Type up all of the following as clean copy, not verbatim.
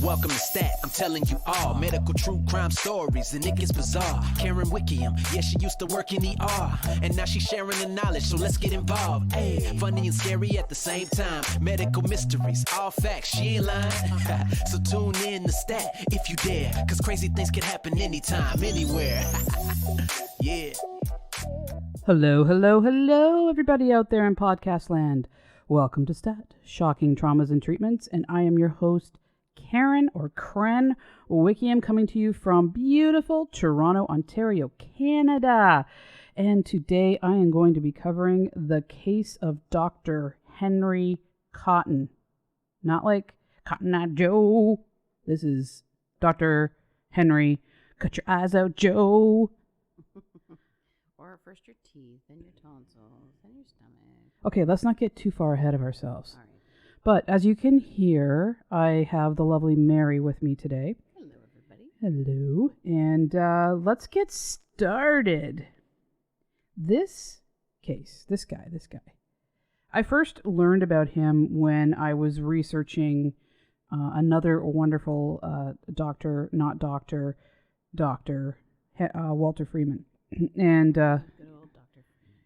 Welcome to Stat, I'm telling you all medical true crime stories, and it gets bizarre. Karen Wickham, yeah, she used to work in ER, and now she's sharing the knowledge, so let's get involved. Hey, funny and scary at the same time. Medical mysteries, all facts, she ain't lying. So tune in to Stat if you dare, cause crazy things can happen anytime, anywhere. Yeah. Hello, everybody out there in podcast land. Welcome to Stat, Shocking Traumas and Treatments, and I am your host, Karen or Kren Wickham, coming to you from beautiful Toronto, Ontario, Canada. And today I am going to be covering the case of Dr. Henry Cotton. Not like Cotton Eye Joe. This is Dr. Henry, cut your eyes out, Joe. Or first your teeth, then your tonsils, then your stomach. Okay, let's not get too far ahead of ourselves. All right. But as you can hear, I have the lovely Mary with me today. Hello, everybody. Hello. And let's get started. This case, this guy. I first learned about him when I was researching another wonderful doctor, Walter Freeman. And Good old Dr.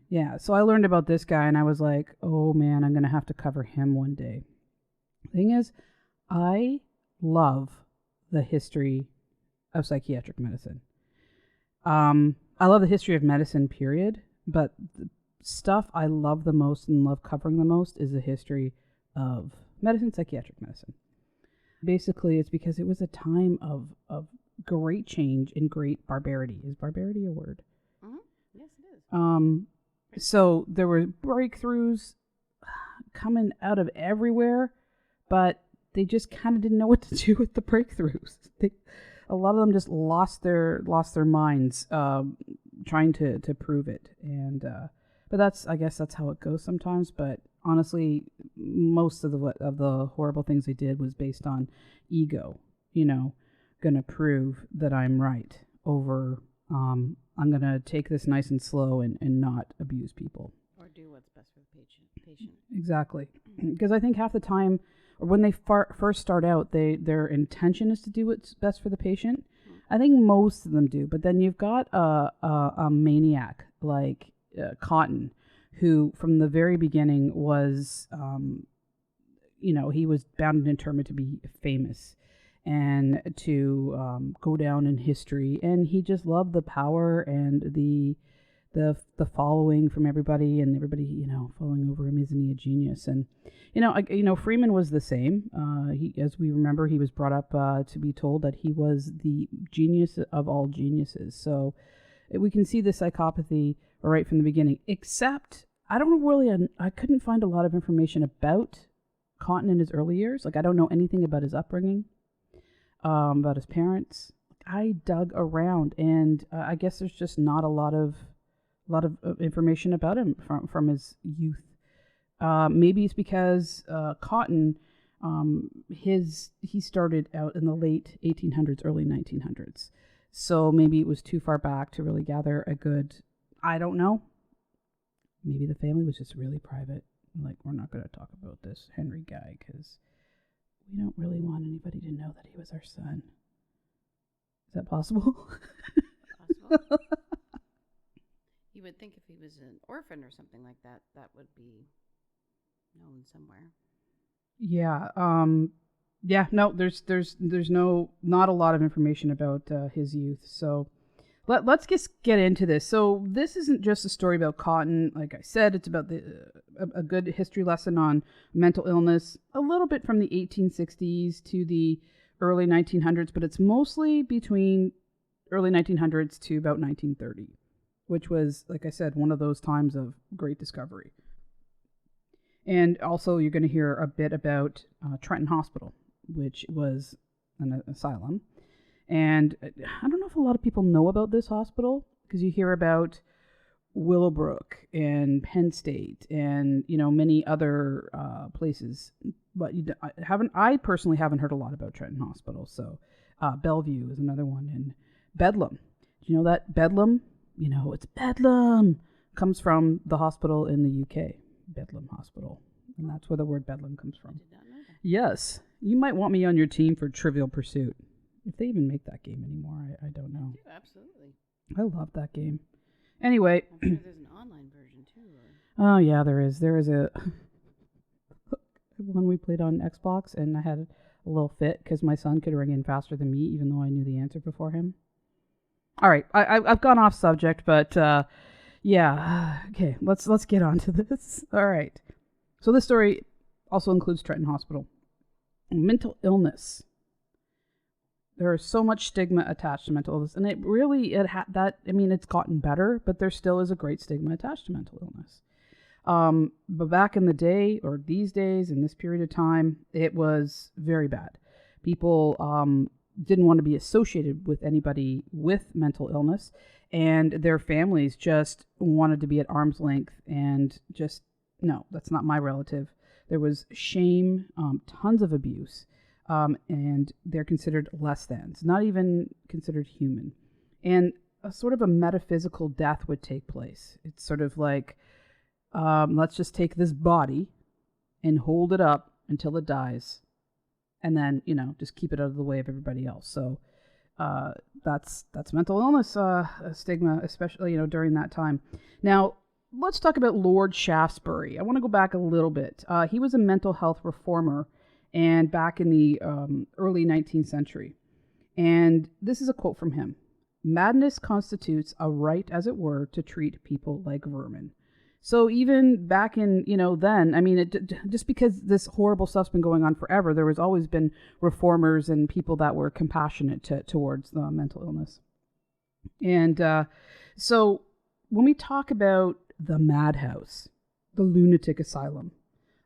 yeah, so I learned about this guy and I was like, oh man, I'm going to have to cover him one day. The thing is, I love the history of psychiatric medicine. I love the history of medicine, period. But the stuff I love the most and love covering the most is the history of medicine, psychiatric medicine. Basically, it's because it was a time of great change and great barbarity. Is barbarity a word? Mm-hmm. Yes, it is. So there were breakthroughs coming out of everywhere, but they just kind of didn't know what to do with the breakthroughs. A lot of them just lost their minds trying to prove it. And but I guess that's how it goes sometimes. But honestly, most of the horrible things they did was based on ego. You know, gonna prove that I'm right over. I'm going to take this nice and slow and not abuse people. Or do what's best for the patient. Exactly. Because I think half the time, or when they first start out, their intention is to do what's best for the patient. I think most of them do. But then you've got a maniac like Cotton, who from the very beginning was, he was bound and determined to be famous and to go down in history, and he just loved the power and the following from everybody, and everybody falling over him. Isn't he a genius? And Freeman was the same. As we remember, he was brought up to be told that he was the genius of all geniuses. So we can see the psychopathy right from the beginning. Except I couldn't find a lot of information about Cotton in his early years. Like, I don't know anything about his upbringing. About his parents. I dug around, and I guess there's just not a lot of information about him from his youth. Maybe it's because Cotton, he started out in the late 1800s, early 1900s. So maybe it was too far back to really gather a good. I don't know. Maybe the family was just really private. Like, we're not going to talk about this Henry guy because we don't really want anybody to know that he was our son. Is that possible? Possible. You would think if he was an orphan or something like that, that would be known somewhere. Yeah. Yeah. No. There's not a lot of information about his youth. So let's just get into this. So this isn't just a story about Cotton. Like I said, it's about a good history lesson on mental illness, a little bit from the 1860s to the early 1900s, but it's mostly between early 1900s to about 1930, which was, like I said, one of those times of great discovery. And also you're going to hear a bit about Trenton Hospital, which was an asylum. And I don't know if a lot of people know about this hospital, because you hear about Willowbrook and Penn State and many other places, but I personally haven't heard a lot about Trenton Hospital. So Bellevue is another one, and Bedlam. Do you know that Bedlam? It's Bedlam comes from the hospital in the UK, Bedlam Hospital, and that's where the word Bedlam comes from. I did not know that. Yes, you might want me on your team for Trivial Pursuit. If they even make that game anymore, I don't know. Yeah, absolutely. I love that game. Anyway. I'm sure there's an online version too. Oh, yeah, there is. There is a one we played on Xbox, and I had a little fit because my son could ring in faster than me, even though I knew the answer before him. All right, I've gone off subject, but yeah. Okay, let's get on to this. All right. So this story also includes Trenton Hospital. Mental illness. There is so much stigma attached to mental illness, and it's gotten better, but there still is a great stigma attached to mental illness. But back in the day, or these days, in this period of time, it was very bad. People didn't want to be associated with anybody with mental illness, and their families just wanted to be at arm's length and just, no, that's not my relative. There was shame, tons of abuse, and they're considered less than. It's not even considered human. And a sort of a metaphysical death would take place. It's sort of like, let's just take this body and hold it up until it dies, and then, just keep it out of the way of everybody else. So that's mental illness stigma, especially, during that time. Now, let's talk about Lord Shaftesbury. I want to go back a little bit. He was a mental health reformer, and back in the early 19th century. And this is a quote from him. "Madness constitutes a right, as it were, to treat people like vermin." So even back in, then, just because this horrible stuff's been going on forever, there has always been reformers and people that were compassionate towards mental illness. And so when we talk about the Madhouse, the lunatic asylum,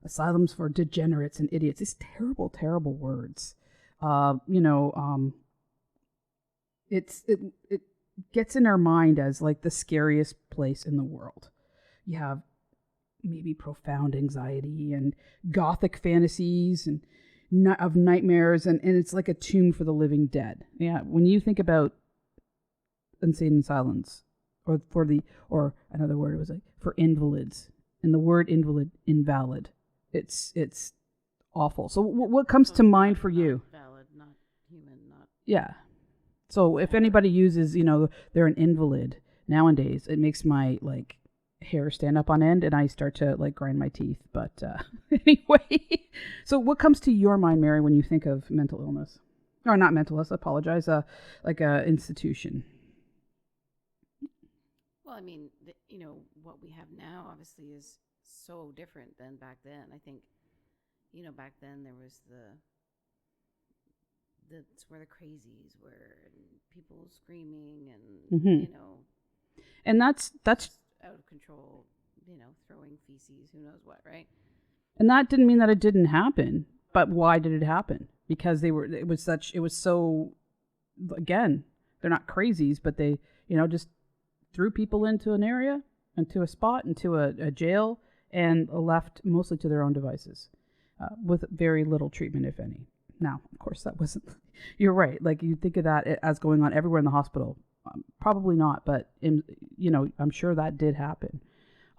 asylums for degenerates and idiots, these terrible, terrible words, it gets in our mind as like the scariest place in the world. You have maybe profound anxiety and gothic fantasies and of nightmares, and it's like a tomb for the living dead. Yeah, when you think about insane asylums, or another word, it was like for invalids, and the word invalid. It's awful. So what comes to mind for you? Valid, not human, not. Yeah. So if anybody uses, they're an invalid nowadays, it makes my hair stand up on end and I start to grind my teeth. But anyway, so what comes to your mind, Mary, when you think of mental illness? Or not mental illness, I apologize, like a institution. Well, I mean, what we have now obviously is so different than back then. I think, back then there was that's where the crazies were, and people screaming and, Mm-hmm. And that's out of control, throwing feces, who knows what, right? And that didn't mean that it didn't happen, but why did it happen? Because again, they're not crazies, but they, just threw people into an area, into a spot, into a jail, and left mostly to their own devices, with very little treatment, if any. Now, of course, that wasn't, you're right. You think of that as going on everywhere in the hospital. Probably not, but I'm sure that did happen.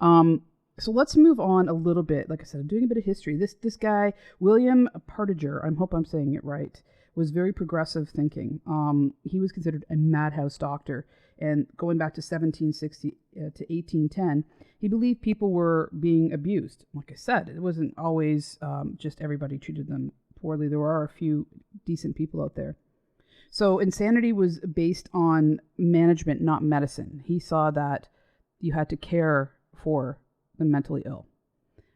So let's move on a little bit. Like I said, I'm doing a bit of history. This guy, William Partiger, I hope I'm saying it right, was very progressive thinking. He was considered a madhouse doctor, and going back to 1760 to 1810, he believed people were being abused. Like I said, it wasn't always just everybody treated them poorly. There are a few decent people out there. So insanity was based on management, not medicine. He saw that you had to care for the mentally ill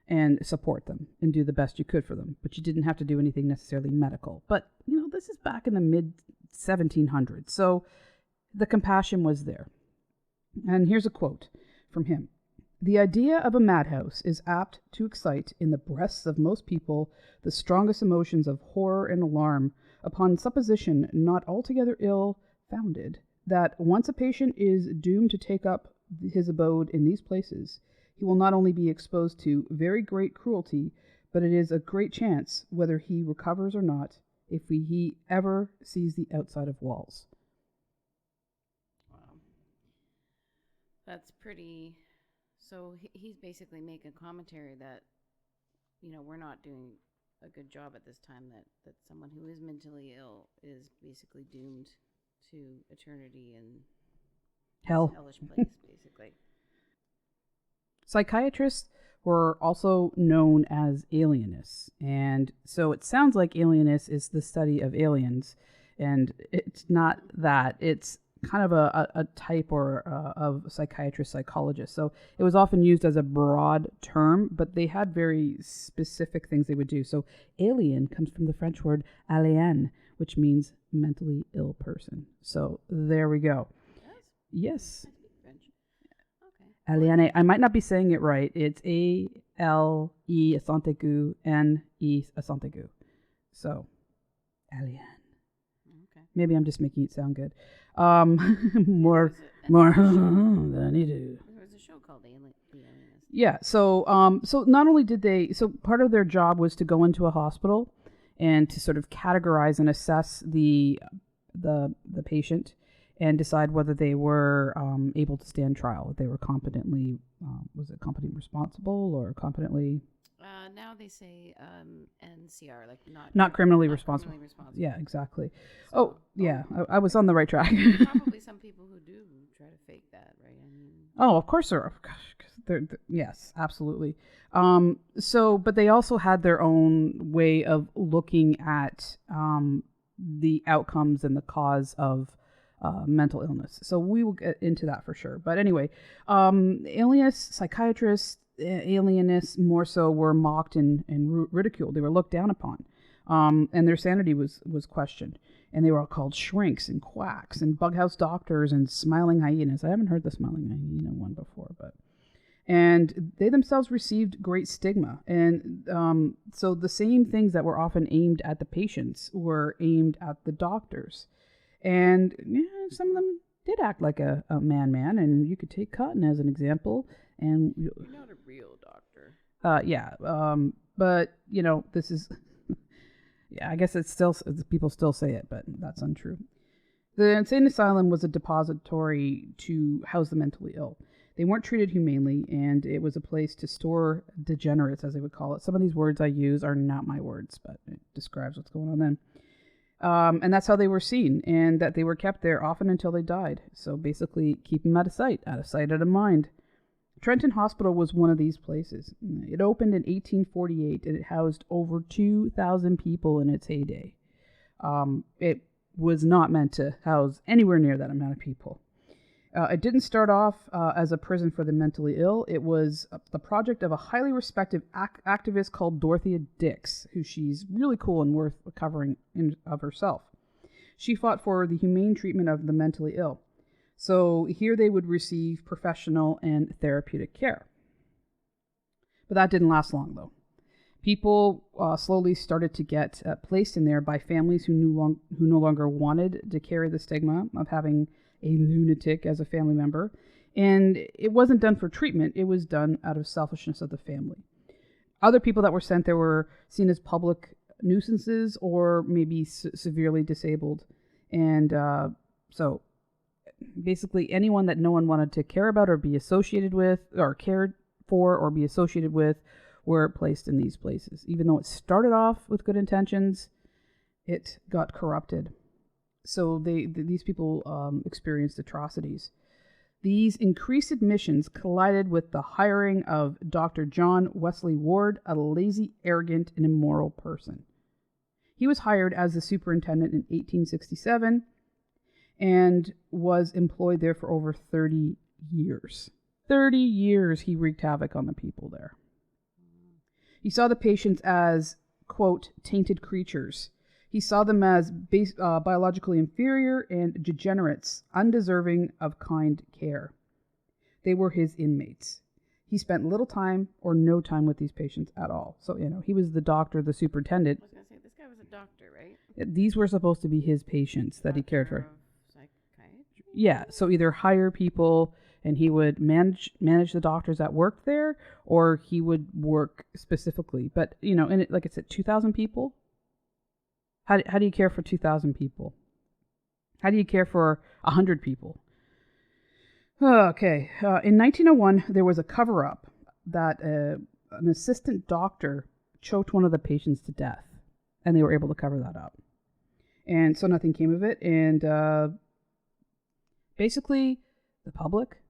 and support them and do the best you could for them, but you didn't have to do anything necessarily medical. But, this is back in the mid 1700s, so the compassion was there. And here's a quote from him. "The idea of a madhouse is apt to excite in the breasts of most people the strongest emotions of horror and alarm, upon supposition not altogether ill-founded, that once a patient is doomed to take up his abode in these places, he will not only be exposed to very great cruelty, but it is a great chance whether he recovers or not, if he ever sees the outside of walls." Wow. That's pretty. So he's basically making commentary that, we're not doing a good job at this time that someone who is mentally ill is basically doomed to eternity in Hell. this hellish place, basically. Psychiatrists were also known as alienists. And so it sounds like alienist is the study of aliens. And it's not that. It's kind of a type of psychiatrist psychologist. So it was often used as a broad term, but they had very specific things they would do. So alien comes from the French word alien, which means mentally ill person. So there we go. Yes. I speak French. Okay. Aliene. I might not be saying it right. It's A-L-E accent aigu, N-E accent aigu. So, alien. Okay. Maybe I'm just making it sound good. More than I need to. There was a show called The Alienist. Yeah. So, so not only did they, so part of their job was to go into a hospital and to sort of categorize and assess the patient and decide whether they were able to stand trial. If they were competently, was it competently responsible or competently? Now they say NCR, like not criminally responsible. Criminally responsible. Yeah, exactly. So, yeah, I was on the right track. probably some people who do try to fake that, right? I mean, of course there are. Gosh, yes, absolutely. So, but they also had their own way of looking at the outcomes and the cause of mental illness. So we will get into that for sure. But anyway, alienists, psychiatrists, alienists more so were mocked and ridiculed. They were looked down upon. And their sanity was questioned. And they were all called shrinks and quacks and bughouse doctors and smiling hyenas. I haven't heard the smiling hyena one before, but... And they themselves received great stigma. And so the same things that were often aimed at the patients were aimed at the doctors. And some of them did act like a man, and you could take Cotton as an example. And you're not a real doctor. But this is, yeah, I guess it's still, people still say it, but that's untrue. The insane asylum was a depository to house the mentally ill. They weren't treated humanely, and it was a place to store degenerates, as they would call it. Some of these words I use are not my words, but it describes what's going on then. And that's how they were seen, and that they were kept there often until they died. So basically, keep them out of sight, out of mind. Trenton Hospital was one of these places. It opened in 1848, and it housed over 2,000 people in its heyday. It was not meant to house anywhere near that amount of people. It didn't start off as a prison for the mentally ill. It was the project of a highly respected activist called Dorothea Dix, who she's really cool and worth covering of herself. She fought for the humane treatment of the mentally ill. So here they would receive professional and therapeutic care. But that didn't last long, though. People slowly started to get placed in there by families who no longer wanted to carry the stigma of having a lunatic as a family member. And it wasn't done for treatment. It was done out of selfishness of the family. Other people that were sent there were seen as public nuisances or maybe severely disabled. And so basically anyone that no one wanted to care about or be associated with or cared for or be associated with were placed in these places. Even though it started off with good intentions, it got corrupted. So these people experienced atrocities. These increased admissions collided with the hiring of Dr. John Wesley Ward, a lazy, arrogant, and immoral person. He was hired as the superintendent in 1867 and was employed there for over 30 years. 30 years he wreaked havoc on the people there. He saw the patients as, quote, tainted creatures. He saw them as biologically inferior and degenerates, undeserving of kind care. They were his inmates. He spent little time or no time with these patients at all. So, he was the doctor, the superintendent. I was going to say, this guy was a doctor, right? These were supposed to be his patients that he cared for. Psychiatry? Yeah, so either hire people and he would manage the doctors that worked there, or he would work specifically. But, and like I said, 2,000 people? How do you care for 2,000 people? How do you care for 100 people? Okay. In 1901, there was a cover-up that an assistant doctor choked one of the patients to death, and they were able to cover that up. And so nothing came of it. And basically, the public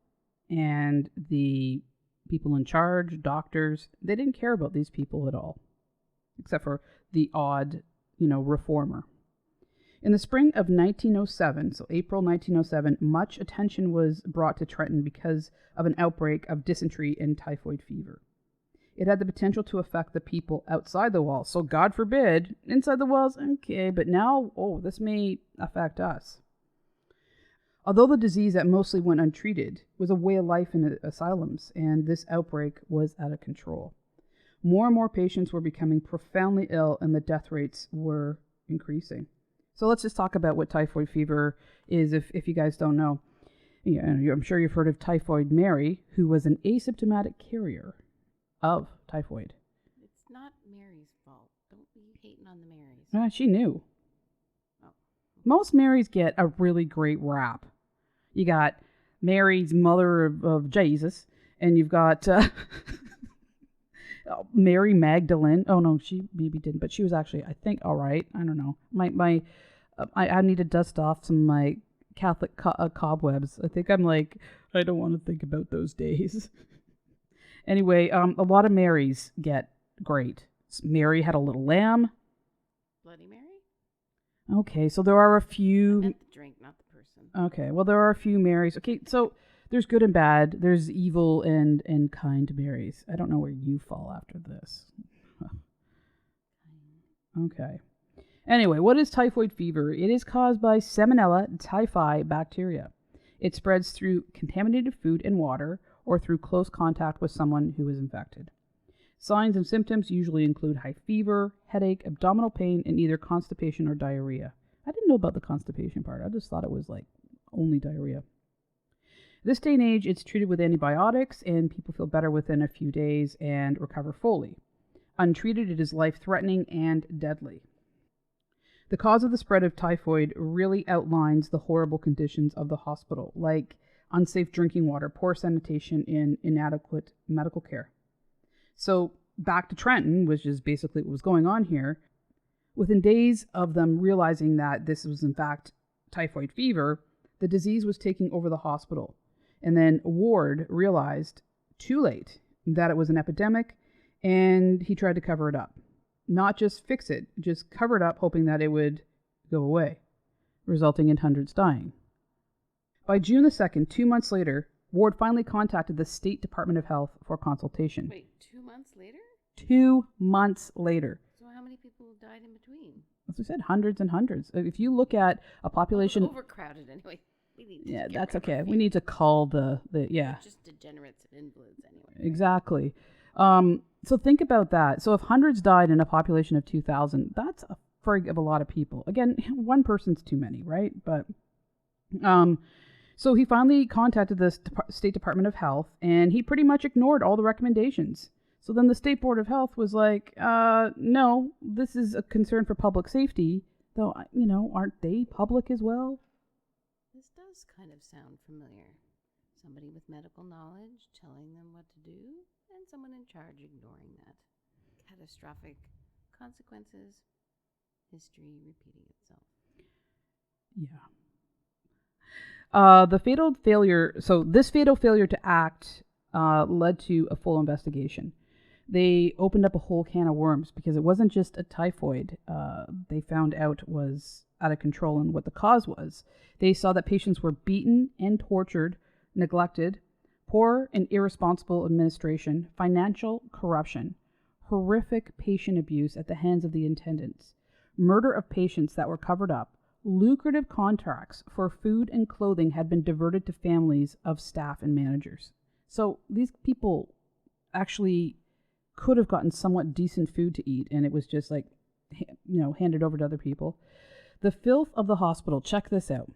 and the people in charge, doctors, they didn't care about these people at all, except for the odd, reformer. In the spring of 1907, so April 1907, much attention was brought to Trenton because of an outbreak of dysentery and typhoid fever. It had the potential to affect the people outside the walls. So God forbid, inside the walls, okay, but now, this may affect us. Although the disease that mostly went untreated was a way of life in asylums, and this outbreak was out of control. More and more patients were becoming profoundly ill, and the death rates were increasing. So let's just talk about what typhoid fever is, if you guys don't know. I'm sure you've heard of Typhoid Mary, who was an asymptomatic carrier of typhoid. It's not Mary's fault. Don't be hating on the Marys. She knew. Oh. Most Marys get a really great rap. You got Mary's mother of Jesus, and you've got Mary Magdalene. Oh no, she maybe didn't, but she was actually, I think, all right. I don't know. I need to dust off some of my Catholic cobwebs. I think I'm like, I don't want to think about those days. Anyway, a lot of Marys get great. Mary had a little lamb. Bloody Mary? Okay, so there are a I few. meant the drink, not the person. Okay, well, there are a few Marys. Okay, so there's good and bad. There's evil and kind Marys. I don't know where you fall after this. Okay. Anyway, what is typhoid fever? It is caused by Salmonella typhi bacteria. It spreads through contaminated food and water or through close contact with someone who is infected. Signs and symptoms usually include high fever, headache, abdominal pain, and either constipation or diarrhea. I didn't know about the constipation part. I just thought it was like only diarrhea. This day and age, it's treated with antibiotics, and people feel better within a few days and recover fully. Untreated, it is life-threatening and deadly. The cause of the spread of typhoid really outlines the horrible conditions of the hospital, like unsafe drinking water, poor sanitation, and inadequate medical care. So back to Trenton, which is basically what was going on here. Within days of them realizing that this was in fact typhoid fever, the disease was taking over the hospital. And then Ward realized too late that it was an epidemic, and he tried to cover it up. Not just fix it, just cover it up, hoping that it would go away, resulting in hundreds dying. By June the 2nd, 2 months later, Ward finally contacted the State Department of Health for consultation. Wait, 2 months later? 2 months later. So how many people died in between? As I said, hundreds and hundreds. If you look at a population... Overcrowded anyway. That's okay. We need to call the They're just degenerates and invalids anyway. Right? Exactly. So think about that. So if hundreds died in a population of 2,000, that's a frig of a lot of people. Again, one person's too many, right? But so he finally contacted the State Department of Health, and he pretty much ignored all the recommendations. So then the State Board of Health was like, no, this is a concern for public safety, though, aren't they public as well? This does kind of sound familiar. Somebody with medical knowledge telling them what to do, and someone in charge ignoring that. Catastrophic consequences. History repeating itself. Yeah. This fatal failure to act led to a full investigation. They opened up a whole can of worms because it wasn't just a typhoid they found out was out of control and what the cause was. They saw that patients were beaten and tortured, neglected, poor and irresponsible administration, financial corruption, horrific patient abuse at the hands of the attendants, murder of patients that were covered up, lucrative contracts for food and clothing had been diverted to families of staff and managers. So these people actually could have gotten somewhat decent food to eat, and it was just like, handed over to other people. The filth of the hospital, check this out.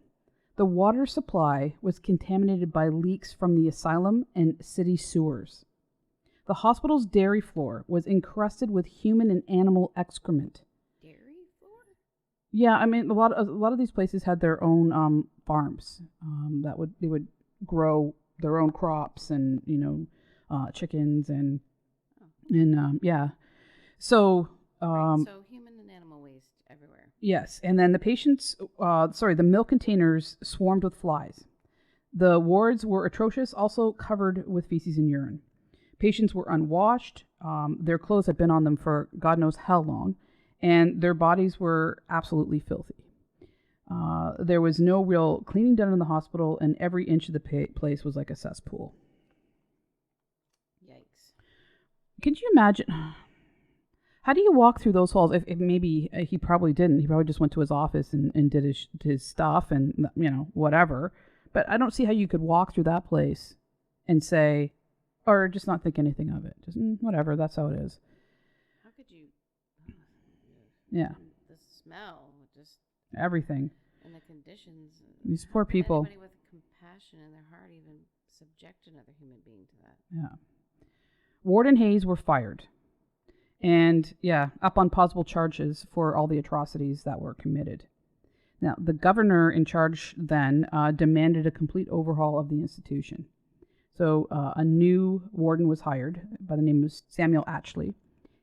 The water supply was contaminated by leaks from the asylum and city sewers. The hospital's dairy floor was encrusted with human and animal excrement. Dairy floor? Yeah, I mean, a lot of these places had their own farms. They would grow their own crops and chickens and yeah. So, Right. So human and animal waste everywhere. yes. And then the milk containers swarmed with flies. The wards were atrocious, also covered with feces and urine. Patients were unwashed. Their clothes had been on them for God knows how long, and their bodies were absolutely filthy. There was no real cleaning done in the hospital, and every inch of the place was like a cesspool. Yikes. Could you imagine? How do you walk through those halls? If maybe he probably didn't. He probably just went to his office and did his stuff and, whatever. But I don't see how you could walk through that place and say, or just not think anything of it. Just whatever, that's how it is. How could you? Yeah. The smell, just everything. And the conditions. These poor people. Anybody with compassion in their heart even subject another human being to that? Yeah. Ward and Hayes were fired. And, up on possible charges for all the atrocities that were committed. Now, the governor in charge then demanded a complete overhaul of the institution. So a new warden was hired by the name of Samuel Atchley,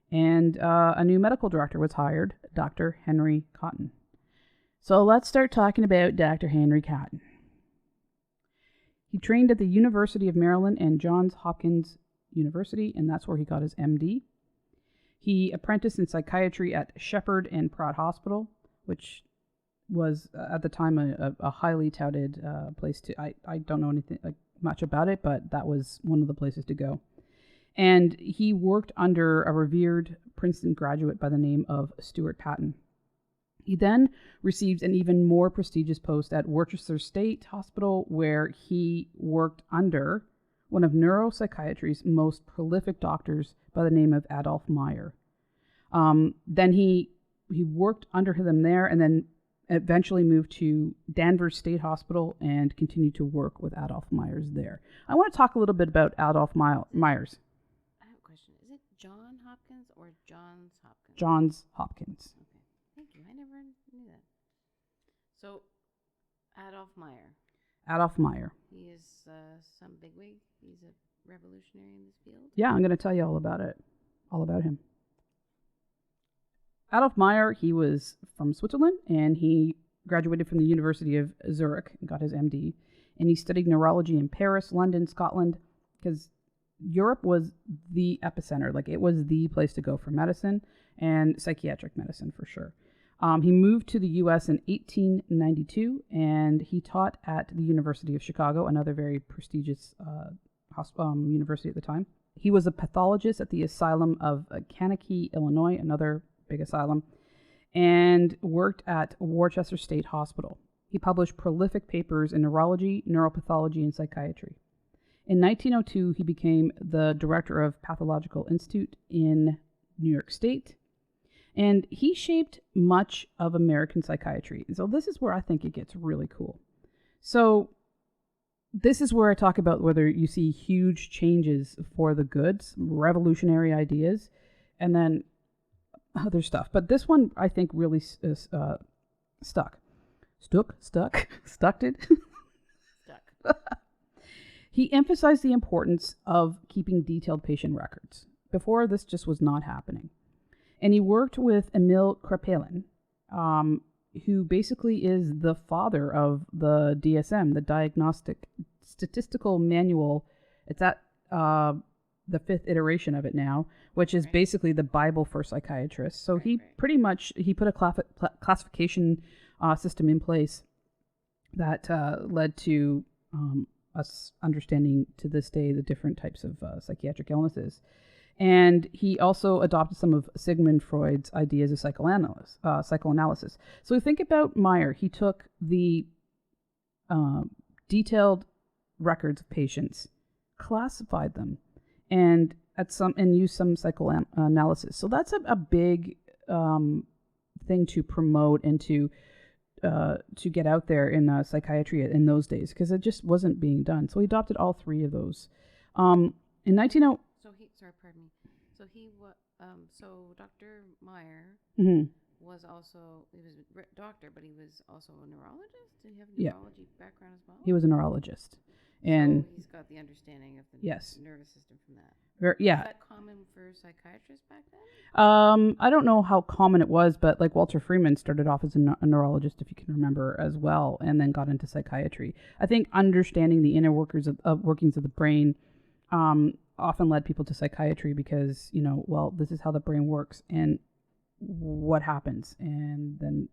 and a new medical director was hired, Dr. Henry Cotton. So let's start talking about Dr. Henry Cotton. He trained at the University of Maryland and Johns Hopkins University, and that's where he got his MD. He apprenticed in psychiatry at Shepherd and Pratt Hospital, which was at the time a highly touted place to. I don't know anything much about it, but that was one of the places to go. And he worked under a revered Princeton graduate by the name of Stuart Patton. He then received an even more prestigious post at Worcester State Hospital, where he worked under one of neuropsychiatry's most prolific doctors by the name of Adolph Meyer. Then he worked under them there, and then eventually moved to Danvers State Hospital and continued to work with Adolph Myers there. I want to talk a little bit about Adolph Myers. I have a question. Is it John Hopkins or Johns Hopkins? Johns Hopkins. Okay. Thank you. I never knew that. So, Adolph Meyer. Adolph Meyer. He is some bigwig. He's a revolutionary in this field. Yeah, I'm going to tell you all about it. All about him. Adolph Meyer, he was from Switzerland, and he graduated from the University of Zurich and got his MD. And he studied neurology in Paris, London, Scotland, because Europe was the epicenter. Like, it was the place to go for medicine and psychiatric medicine for sure. He moved to the U.S. in 1892, and he taught at the University of Chicago, another very prestigious university at the time. He was a pathologist at the Asylum of Kankakee, Illinois, another big asylum, and worked at Worcester State Hospital. He published prolific papers in neurology, neuropathology, and psychiatry. In 1902, he became the director of Pathological Institute in New York State, and he shaped much of American psychiatry. And so this is where I think it gets really cool. So this is where I talk about whether you see huge changes for the goods, revolutionary ideas, and then other stuff. But this one, I think, really stuck. He emphasized the importance of keeping detailed patient records. Before, this just was not happening. And he worked with Emil Kraepelin, who basically is the father of the DSM, the Diagnostic Statistical Manual. It's at the fifth iteration of it now, which is basically the Bible for psychiatrists. So he pretty much, he put a classification system in place that led to us understanding to this day the different types of psychiatric illnesses. And he also adopted some of Sigmund Freud's ideas of psychoanalysis. So we think about Meyer. He took the detailed records of patients, classified them, and used some psychoanalysis. So that's a big thing to promote and to get out there in psychiatry in those days, because it just wasn't being done. So he adopted all three of those. In 1900. So Dr. Meyer was also, he was a doctor, but he was also a neurologist? Did he have a neurology background as well? He was a neurologist. And so he's got the understanding of the yes, nervous system from that. yeah. Is that common for psychiatrists back then? I don't know how common it was, but like Walter Freeman started off as a neurologist, if you can remember, as well, and then got into psychiatry. I think understanding the inner workings of the brain often led people to psychiatry because, well, this is how the brain works and what happens, and then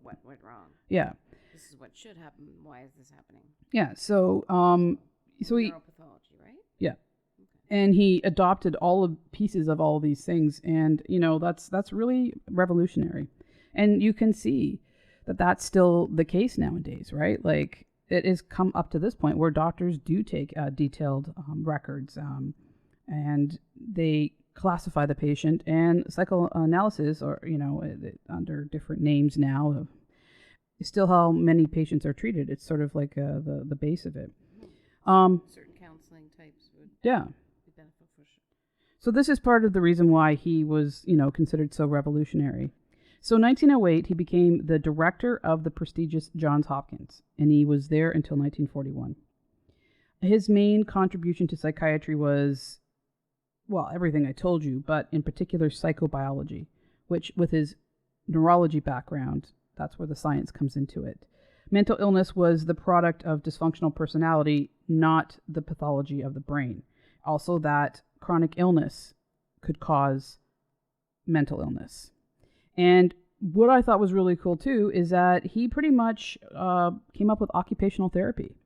What went wrong? Yeah. This is what should happen. Why is this happening? Yeah. So he neuropathology, right? yeah. And he adopted all of pieces of all of these things, and that's really revolutionary. And you can see that that's still the case nowadays, right? Like it has come up to this point where doctors do take detailed records, and they classify the patient, and psychoanalysis, or under different names now, is still how many patients are treated. It's sort of like the base of it. Certain counseling types would Yeah. be beneficial. So this is part of the reason why he was, considered so revolutionary. So in 1908, he became the director of the prestigious Johns Hopkins, and he was there until 1941. His main contribution to psychiatry was, well, everything I told you, but in particular psychobiology, which with his neurology background, that's where the science comes into it. Mental illness was the product of dysfunctional personality, not the pathology of the brain. Also, that chronic illness could cause mental illness. And what I thought was really cool, too, is that he pretty much came up with occupational therapy.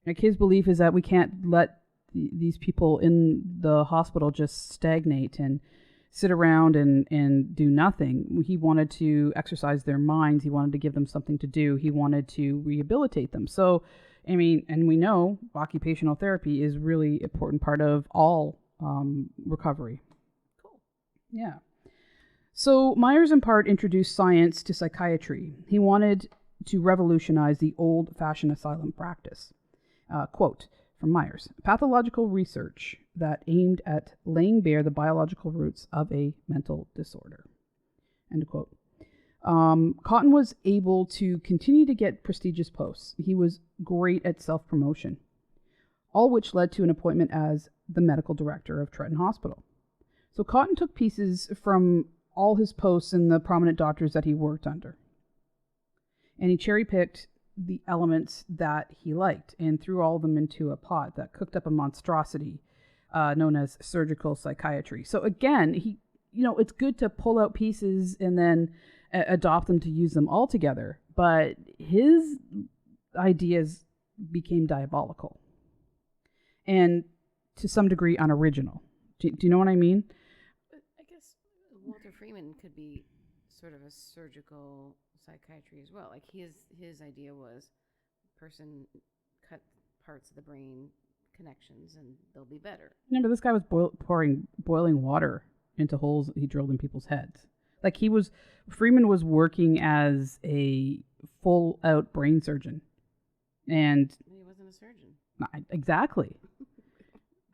Like, his belief is that we can't let these people in the hospital just stagnate and sit around and do nothing. He wanted to exercise their minds. He wanted to give them something to do. He wanted to rehabilitate them. So, and we know occupational therapy is really an important part of all recovery. Cool. Yeah. So Myers in part introduced science to psychiatry. He wanted to revolutionize the old-fashioned asylum practice. Quote from Myers: pathological research that aimed at laying bare the biological roots of a mental disorder. End quote. Cotton was able to continue to get prestigious posts. He was great at self-promotion, all which led to an appointment as the medical director of Trenton Hospital. So Cotton took pieces from all his posts and the prominent doctors that he worked under, and he cherry-picked the elements that he liked and threw all of them into a pot that cooked up a monstrosity known as surgical psychiatry. So again, it's good to pull out pieces and then adopt them to use them all together, but his ideas became diabolical and to some degree unoriginal. Do you know what I mean? But I guess Walter Freeman could be sort of a surgical psychiatry as well. Like his idea was, person cut parts of the brain connections and they'll be better. Remember, this guy was pouring boiling water into holes he drilled in people's heads. Like Freeman was working as a full-out brain surgeon, and He wasn't a surgeon. Exactly.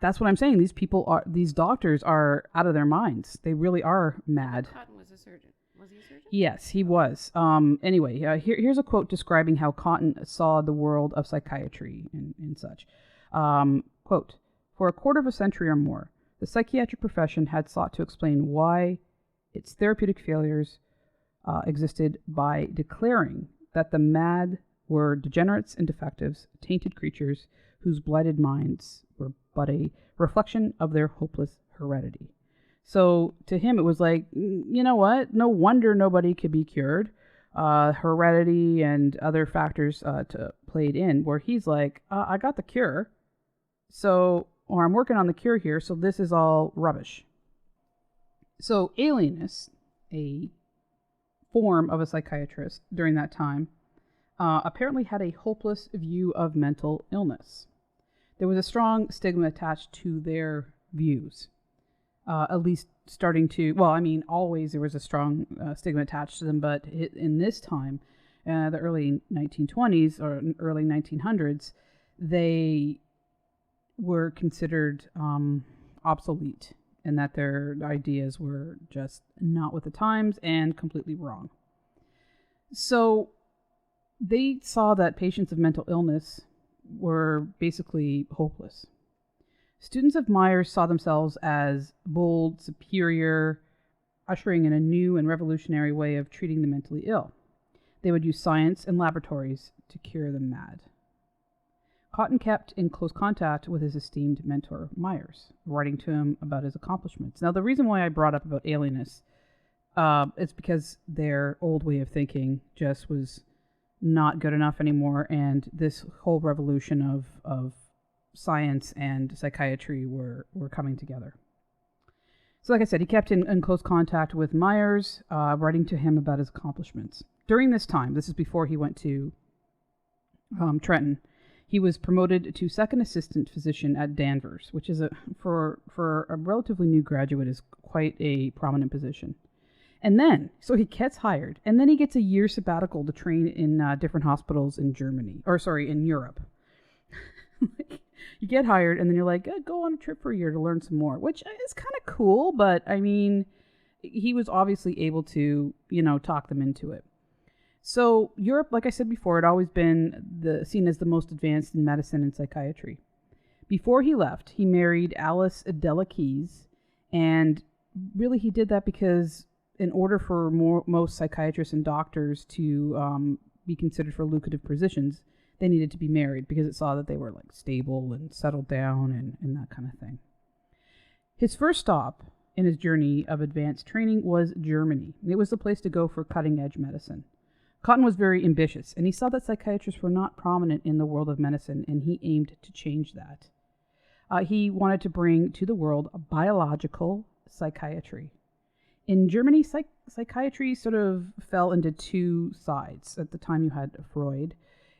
That's what I'm saying. These doctors are out of their minds. They really are mad. Cotton was a surgeon. Was he a surgeon? Yes, he was. Anyway, here's a quote describing how Cotton saw the world of psychiatry and such. Quote, for a quarter of a century or more, the psychiatric profession had sought to explain why its therapeutic failures existed by declaring that the mad were degenerates and defectives, tainted creatures whose blighted minds were but a reflection of their hopeless heredity. So to him, it was like, you know what? No wonder nobody could be cured. Heredity and other factors played in, where he's like, I got the cure, or I'm working on the cure here, so this is all rubbish. So alienists, a form of a psychiatrist during that time, apparently had a hopeless view of mental illness. There was a strong stigma attached to their views. At least starting to, always there was a strong stigma attached to them, but in this time, the early 1920s or early 1900s, they were considered obsolete, and that their ideas were just not with the times and completely wrong. So they saw that patients of mental illness were basically hopeless. Students of Myers saw themselves as bold, superior, ushering in a new and revolutionary way of treating the mentally ill. They would use science and laboratories to cure the mad. Cotton kept in close contact with his esteemed mentor, Myers, writing to him about his accomplishments. Now, the reason why I brought up about alienists is because their old way of thinking just was not good enough anymore, and this whole revolution of science and psychiatry were coming together. So like I said, he kept in close contact with Myers, writing to him about his accomplishments. During this time, this is before he went to Trenton, he was promoted to second assistant physician at Danvers, which is for a relatively new graduate is quite a prominent position. And then, so he gets hired, and then he gets a year sabbatical to train in different hospitals in in Europe. You get hired, and then you're like, go on a trip for a year to learn some more, which is kind of cool, but I mean, he was obviously able to, talk them into it. So Europe, like I said before, had always been seen as the most advanced in medicine and psychiatry. Before he left, he married Alice Adela Keyes, and really he did that because in order for most psychiatrists and doctors to be considered for lucrative positions, they needed to be married because it saw that they were like stable and settled down and that kind of thing. His first stop in his journey of advanced training was Germany. It was the place to go for cutting-edge medicine. Cotton was very ambitious, and he saw that psychiatrists were not prominent in the world of medicine, and he aimed to change that. He wanted to bring to the world a biological psychiatry. In Germany, psychiatry sort of fell into two sides. At the time, you had Freud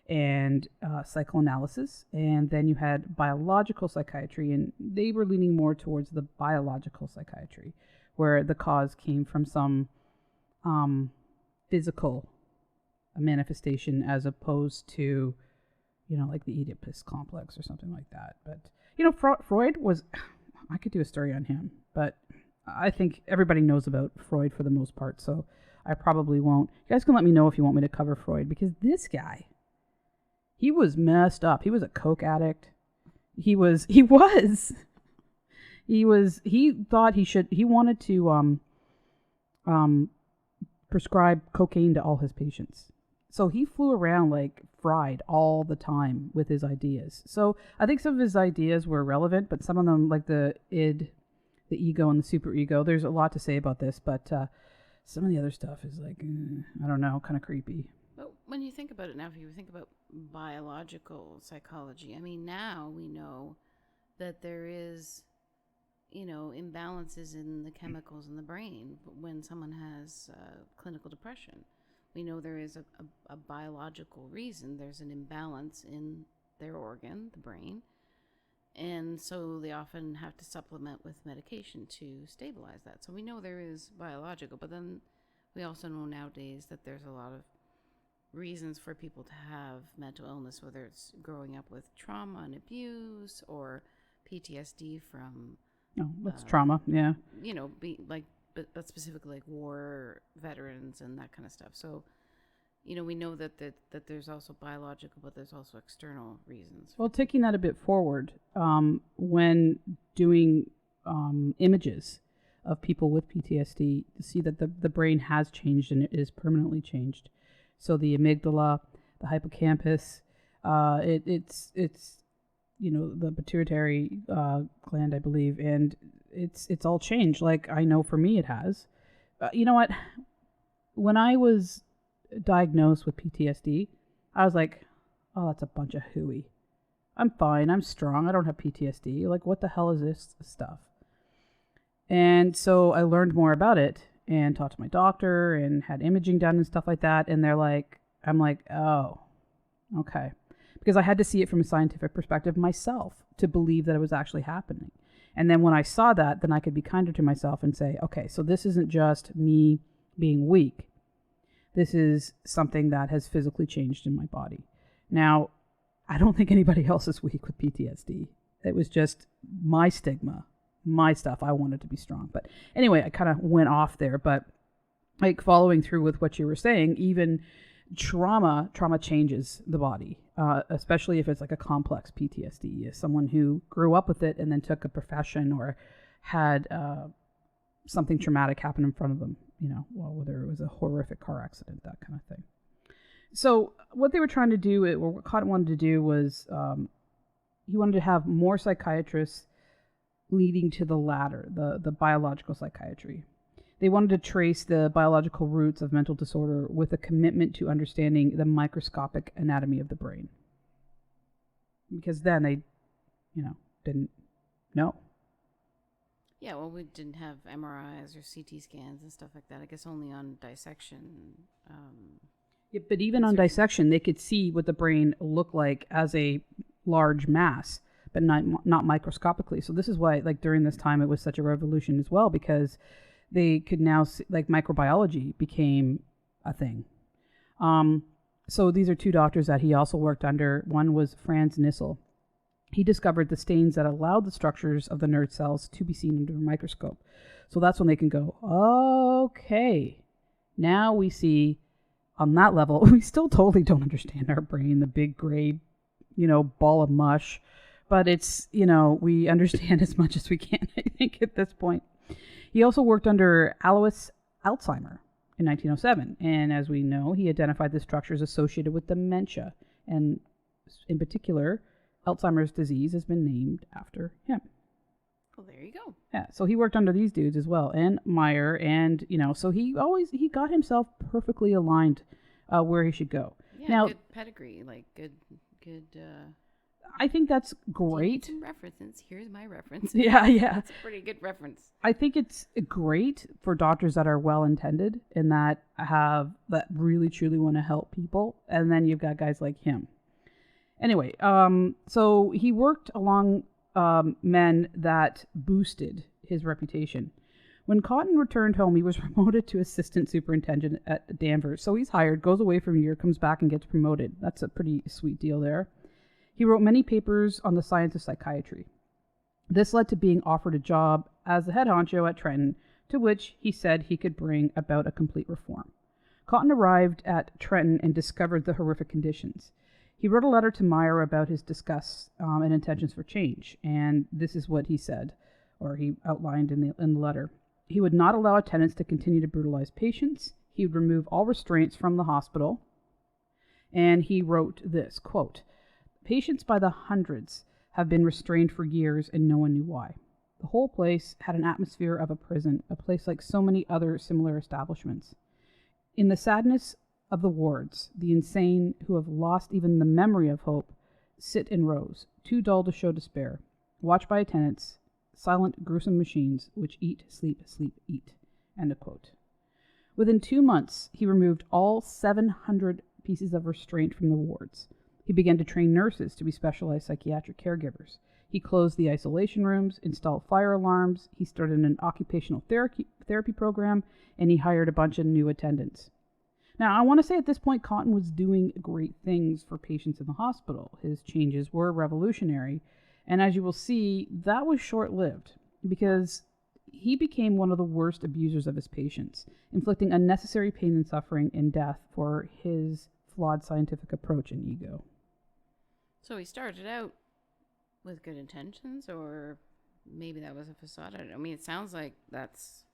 and psychoanalysis, and then you had biological psychiatry, and they were leaning more towards the biological psychiatry, where the cause came from some physical manifestation as opposed to, like the Oedipus complex or something like that. But, Freud was, I could do a story on him, but I think everybody knows about Freud for the most part, so I probably won't. You guys can let me know if you want me to cover Freud, because this guy, he was messed up. He was a coke addict. He thought he wanted to prescribe cocaine to all his patients. So he flew around like fried all the time with his ideas. So I think some of his ideas were relevant, but some of them, like the id, the ego, and the superego, there's a lot to say about this, but some of the other stuff is like, I don't know, kind of creepy. But when you think about it now, if you think about biological psychology, I mean, now we know that there is, imbalances in the chemicals in the brain when someone has clinical depression. We know there is a biological reason. There's an imbalance in their organ, the brain, and so they often have to supplement with medication to stabilize that. So we know there is biological, but then we also know nowadays that there's a lot of reasons for people to have mental illness, whether it's growing up with trauma and abuse or PTSD from that's trauma, yeah. But specifically like war veterans and that kind of stuff. So, we know that there's also biological, but there's also external reasons. Well, taking that a bit forward, when doing images of people with PTSD, to see that the brain has changed and it is permanently changed. So the amygdala, the hippocampus, it's the pituitary gland, I believe, and it's all changed. Like, I know for me it has. You know what? When I was diagnosed with PTSD, I was like, oh, that's a bunch of hooey. I'm fine. I'm strong. I don't have PTSD. Like, what the hell is this stuff? And so I learned more about it and talked to my doctor and had imaging done and stuff like that. And I'm like, oh, okay. Because I had to see it from a scientific perspective myself to believe that it was actually happening. And then when I saw that, then I could be kinder to myself and say, okay, so this isn't just me being weak. This is something that has physically changed in my body. Now, I don't think anybody else is weak with PTSD. It was just my stigma, my stuff. I wanted to be strong. But anyway, I kind of went off there. But like following through with what you were saying, even trauma changes the body. especially if it's like a complex PTSD, as someone who grew up with it and then took a profession or had something traumatic happen in front of them, well, whether it was a horrific car accident, that kind of thing. So what they were trying to do, or what Cotton wanted to do, was he wanted to have more psychiatrists leading to the latter, the biological psychiatry. They wanted to trace the biological roots of mental disorder with a commitment to understanding the microscopic anatomy of the brain. Because then they, didn't know. Yeah, well, we didn't have MRIs or CT scans and stuff like that. I guess only on dissection. Yeah, but even on dissection, they could see what the brain looked like as a large mass, but not microscopically. So this is why, like, during this time, it was such a revolution as well, because they could now see, like, microbiology became a thing. So these are two doctors that he also worked under. One was Franz Nissl. He discovered the stains that allowed the structures of the nerve cells to be seen under a microscope. So that's when they can go, okay, now we see on that level. We still totally don't understand our brain, the big gray, ball of mush. But it's, we understand as much as we can, I think, at this point. He also worked under Alois Alzheimer in 1907. And as we know, he identified the structures associated with dementia. And in particular, Alzheimer's disease has been named after him. Well, there you go. Yeah, so he worked under these dudes as well, and Meyer, and, so he got himself perfectly aligned where he should go. Yeah, now, good pedigree, like good. I think that's great. Some references. Here's my reference. Yeah. That's a pretty good reference. I think it's great for doctors that are well-intended and that really truly want to help people, and then you've got guys like him. Anyway, so he worked along men that boosted his reputation. When Cotton returned home, he was promoted to assistant superintendent at Danvers. So he's hired, goes away for a year, comes back and gets promoted. That's a pretty sweet deal there. He wrote many papers on the science of psychiatry. This led to being offered a job as the head honcho at Trenton, to which he said he could bring about a complete reform. Cotton arrived at Trenton and discovered the horrific conditions. He wrote a letter to Meyer about his disgust and intentions for change, and this is what he said, or he outlined in the letter. He would not allow attendants to continue to brutalize patients. He would remove all restraints from the hospital, and he wrote this, quote, "Patients by the hundreds have been restrained for years, and no one knew why. The whole place had an atmosphere of a prison, a place like so many other similar establishments. In the sadness of the wards, the insane who have lost even the memory of hope sit in rows, too dull to show despair, watched by attendants, silent, gruesome machines which eat, sleep, eat." End of quote. Within 2 months, he removed all 700 pieces of restraint from the wards. He began to train nurses to be specialized psychiatric caregivers. He closed the isolation rooms, installed fire alarms, he started an occupational therapy program, and he hired a bunch of new attendants. Now, I want to say at this point, Cotton was doing great things for patients in the hospital. His changes were revolutionary, and as you will see, that was short-lived, because he became one of the worst abusers of his patients, inflicting unnecessary pain and suffering and death for his flawed scientific approach and ego. So he started out with good intentions, or maybe that was a facade. I don't know. I mean, it sounds like that's,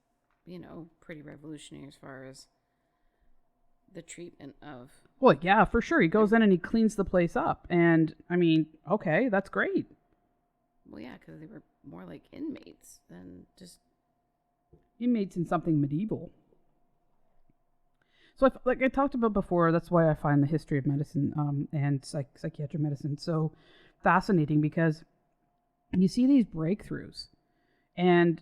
pretty revolutionary as far as the treatment of... Well, yeah, for sure. He goes in and he cleans the place up. And, I mean, okay, that's great. Well, yeah, because they were more like inmates than just... Inmates in something medieval. So, like I talked about before, that's why I find the history of medicine and psychiatric medicine so fascinating, because you see these breakthroughs and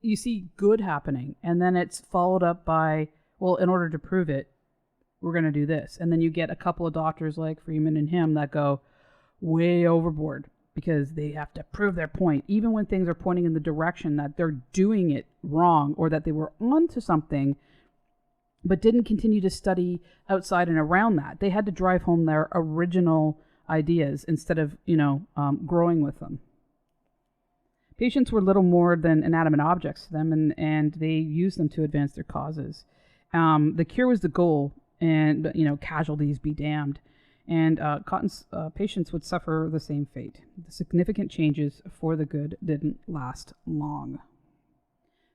you see good happening, and then it's followed up by, well, in order to prove it, we're going to do this. And then you get a couple of doctors like Freeman and him that go way overboard because they have to prove their point, even when things are pointing in the direction that they're doing it wrong or that they were onto something, but didn't continue to study outside and around that. They had to drive home their original ideas instead of, growing with them. Patients were little more than inanimate objects to them, and they used them to advance their causes. The cure was the goal, and casualties be damned. And Cotton's patients would suffer the same fate. The significant changes for the good didn't last long.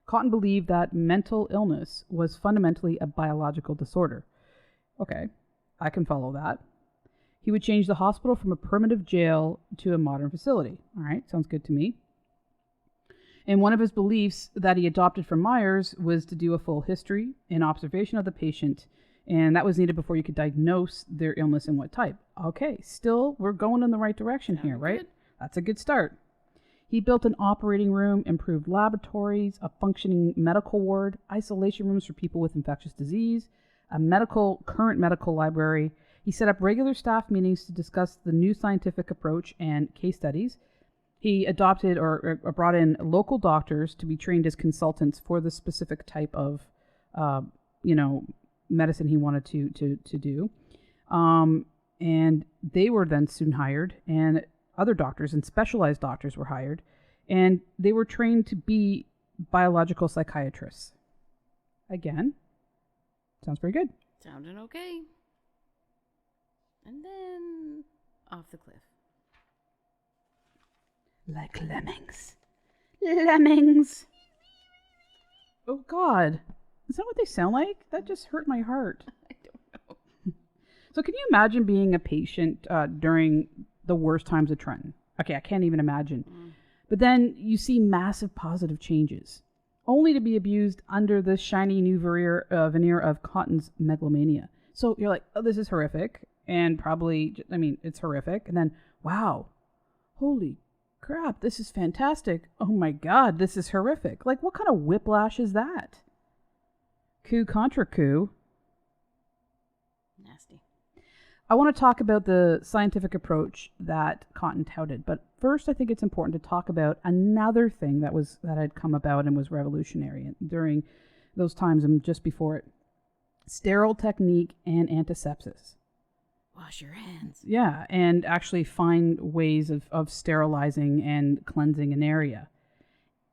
Cotton believed that mental illness was fundamentally a biological disorder. Okay, I can follow that. He would change the hospital from a primitive jail to a modern facility. All right, sounds good to me. And one of his beliefs that he adopted from Myers was to do a full history and observation of the patient, and that was needed before you could diagnose their illness and what type. Okay, still, we're going in the right direction here, right? Good. That's a good start. He built an operating room, improved laboratories, a functioning medical ward, isolation rooms for people with infectious disease, a current medical library. He set up regular staff meetings to discuss the new scientific approach and case studies. He adopted or brought in local doctors to be trained as consultants for the specific type of, medicine he wanted to do. And they were then soon hired, and other doctors and specialized doctors were hired, and they were trained to be biological psychiatrists. Again, sounds pretty good. Sounding okay. And then off the cliff. Like lemmings. Lemmings! Oh, God. Is that what they sound like? That just hurt my heart. I don't know. So can you imagine being a patient during the worst times of Trenton? Okay, I can't even imagine. But then you see massive positive changes, only to be abused under the shiny new veneer of Cotton's megalomania. So you're like, oh, this is horrific. And probably, it's horrific. And then, wow, holy crap, this is fantastic. Oh my God, this is horrific. Like, what kind of whiplash is that? Coup contra coup. Nasty. I want to talk about the scientific approach that Cotton touted, but first I think it's important to talk about another thing that had come about and was revolutionary during those times and just before it. Sterile technique and antisepsis. Wash your hands. Yeah, and actually find ways of sterilizing and cleansing an area.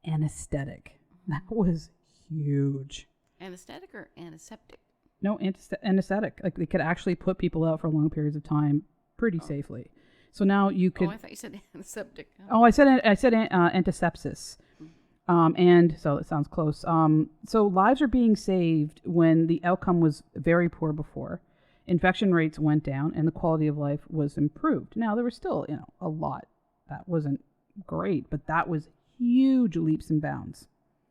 Anesthetic. That was huge. Anesthetic or antiseptic? No, anesthetic. Like, they could actually put people out for long periods of time pretty safely. So now you could... Oh, I thought you said antiseptic. Oh, I said antisepsis. And so it sounds close. So lives are being saved when the outcome was very poor before. Infection rates went down and the quality of life was improved. Now, there was still, a lot that wasn't great, but that was huge leaps and bounds.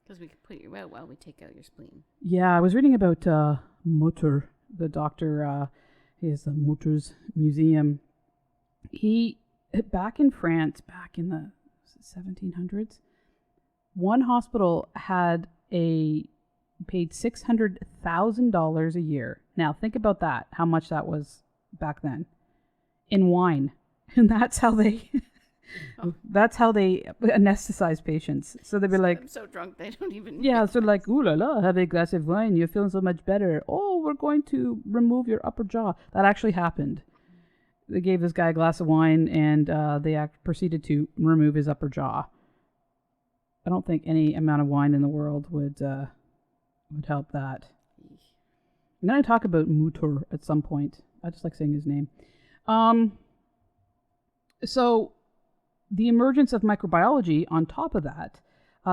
Because we could put you out while we take out your spleen. Yeah, I was reading about Mutter, the doctor. He has the Mutter's Museum. He, back in France, back in the 1700s, one hospital had paid $600,000 a year. Now, think about that, how much that was back then, in wine. And that's how they... That's how they anesthetize patients. So they'd be like, I'm so drunk they don't even... Yeah, so like, ooh la la, have a glass of wine, you're feeling so much better. Oh, we're going to remove your upper jaw. That actually happened. They gave this guy a glass of wine, and they proceeded to remove his upper jaw. I don't think any amount of wine in the world would help that. And then I talk about Mutter at some point. I just like saying his name. So... the emergence of microbiology on top of that,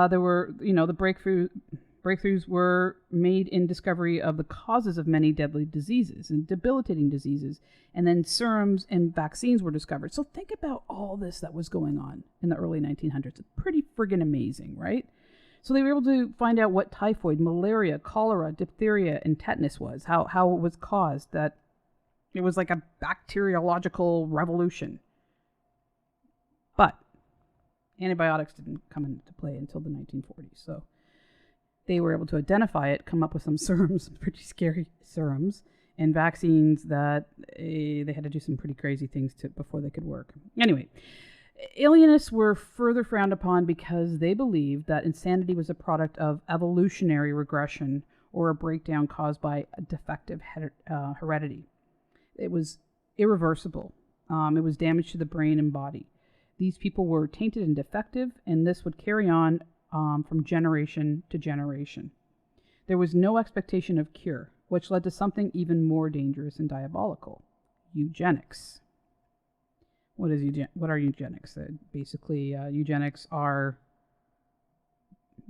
there were, the breakthroughs were made in discovery of the causes of many deadly diseases and debilitating diseases. And then serums and vaccines were discovered. So think about all this that was going on in the early 1900s. It's pretty friggin' amazing, right? So they were able to find out what typhoid, malaria, cholera, diphtheria, and tetanus was, how it was caused, that it was like a bacteriological revolution. But antibiotics didn't come into play until the 1940s. So they were able to identify it, come up with some serums, pretty scary serums, and vaccines that they had to do some pretty crazy things before they could work. Anyway, alienists were further frowned upon because they believed that insanity was a product of evolutionary regression or a breakdown caused by a defective heredity. It was irreversible. It was damage to the brain and body. These people were tainted and defective, and this would carry on from generation to generation. There was no expectation of cure, which led to something even more dangerous and diabolical: eugenics. What are eugenics? Basically, eugenics are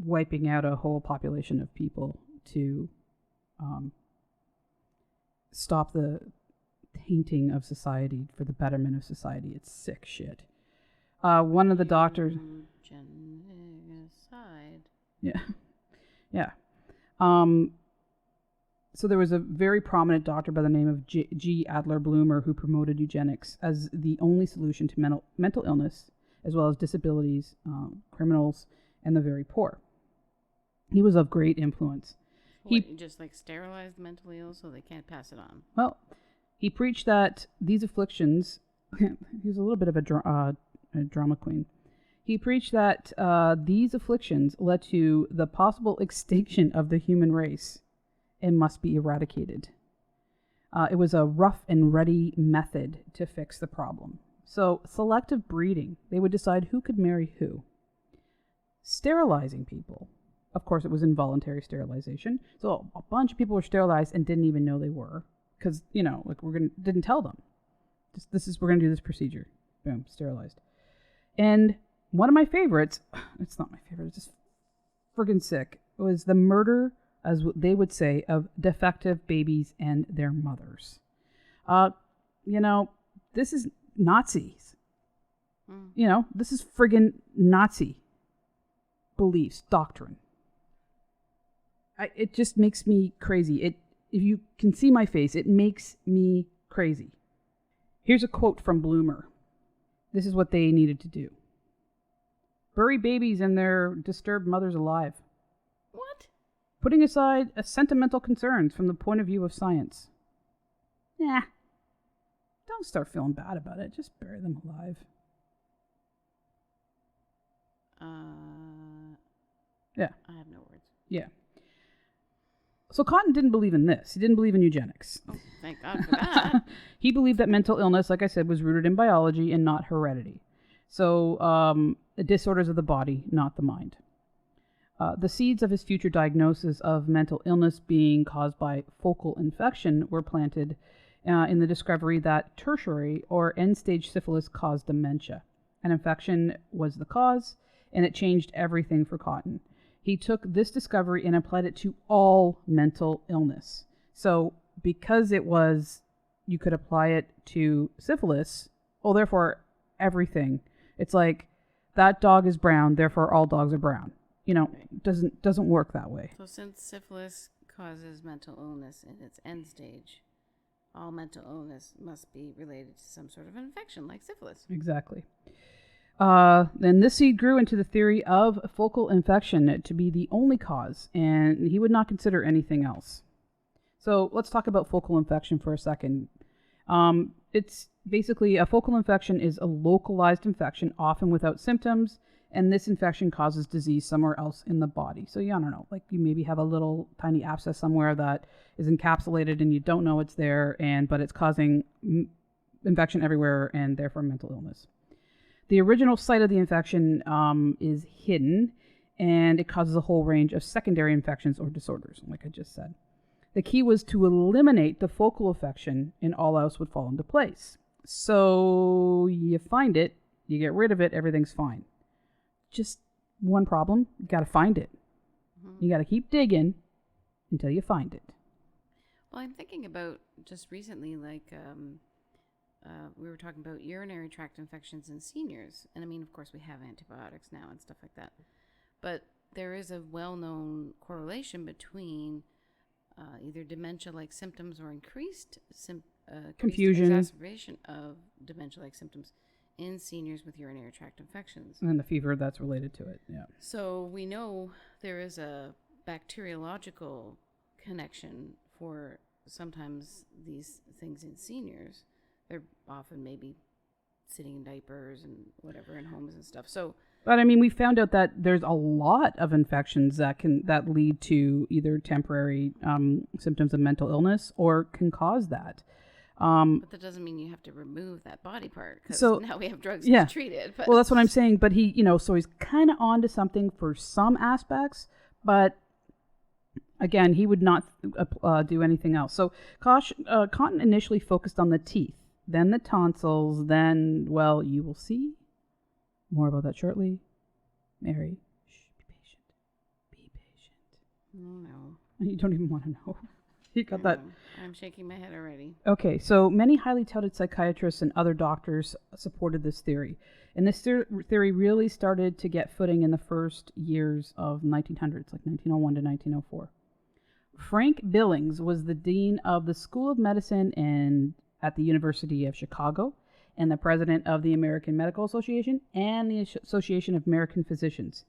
wiping out a whole population of people to stop the tainting of society for the betterment of society. It's sick shit. One of the doctors... Genocide. Yeah. Yeah. So there was a very prominent doctor by the name of G. Adler Bloomer who promoted eugenics as the only solution to mental illness, as well as disabilities, criminals, and the very poor. He was of great influence. He just like sterilized the mentally ill so they can't pass it on. Well, he preached that these afflictions... he was a little bit of a drama queen. He preached that these afflictions led to the possible extinction of the human race and must be eradicated. It was a rough and ready method to fix the problem. So, selective breeding. They would decide who could marry who. Sterilizing people. Of course, it was involuntary sterilization. So, a bunch of people were sterilized and didn't even know they were. Because, didn't tell them. We're going to do this procedure. Boom, sterilized. And one of my favorites, it's not my favorite, it's just friggin' sick, was the murder, as they would say, of defective babies and their mothers. This is Nazis. This is friggin' Nazi beliefs, doctrine. It just makes me crazy. If you can see my face, it makes me crazy. Here's a quote from Bloomer. This is what they needed to do. Bury babies and their disturbed mothers alive. What? Putting aside sentimental concerns from the point of view of science. Nah. Don't start feeling bad about it. Just bury them alive. Yeah. I have no words. Yeah. So Cotton didn't believe in this. He didn't believe in eugenics. Oh, thank God for that. He believed that mental illness, like I said, was rooted in biology and not heredity. So disorders of the body, not the mind. The seeds of his future diagnosis of mental illness being caused by focal infection were planted in the discovery that tertiary or end-stage syphilis caused dementia. An infection was the cause, and it changed everything for Cotton. He took this discovery and applied it to all mental illness. So because you could apply it to syphilis, well, therefore everything. It's like that dog is brown, therefore all dogs are brown. Doesn't work that way. So since syphilis causes mental illness in its end stage, all mental illness must be related to some sort of infection like syphilis. Exactly. Then this seed grew into the theory of focal infection to be the only cause, and he would not consider anything else. So let's talk about focal infection for a second. It's basically a focal infection is a localized infection, often without symptoms, and this infection causes disease somewhere else in the body. So, I don't know, like you maybe have a little tiny abscess somewhere that is encapsulated and you don't know it's there, but it's causing infection everywhere and therefore mental illness. The original site of the infection is hidden, and it causes a whole range of secondary infections or disorders, like I just said. The key was to eliminate the focal infection, and all else would fall into place. So you find it, you get rid of it, everything's fine. Just one problem, you got to find it. Mm-hmm. You got to keep digging until you find it. Well, I'm thinking about just recently, like... we were talking about urinary tract infections in seniors. And I mean, of course, we have antibiotics now and stuff like that. But there is a well-known correlation between either dementia-like symptoms or increased confusion, exacerbation of dementia-like symptoms in seniors with urinary tract infections. And the fever that's related to it, yeah. So we know there is a bacteriological connection for sometimes these things in seniors. They're often maybe sitting in diapers and whatever in homes and stuff. But I mean, we found out that there's a lot of infections that lead to either temporary symptoms of mental illness or can cause that. But that doesn't mean you have to remove that body part, because now we have drugs to treat it. But well, that's what I'm saying. But he, so he's kind of onto something for some aspects, but again, he would not do anything else. So Cotton initially focused on the teeth then the tonsils, then, well, you will see. More about that shortly. Mary, shh, be patient. Be patient. Oh, no. You don't even want to know. You got that. I'm shaking my head already. Okay, so many highly touted psychiatrists and other doctors supported this theory. And this theory really started to get footing in the first years of 1900s, like 1901 to 1904. Frank Billings was the dean of the School of Medicine at the University of Chicago and the president of the American Medical Association and the Association of American Physicians.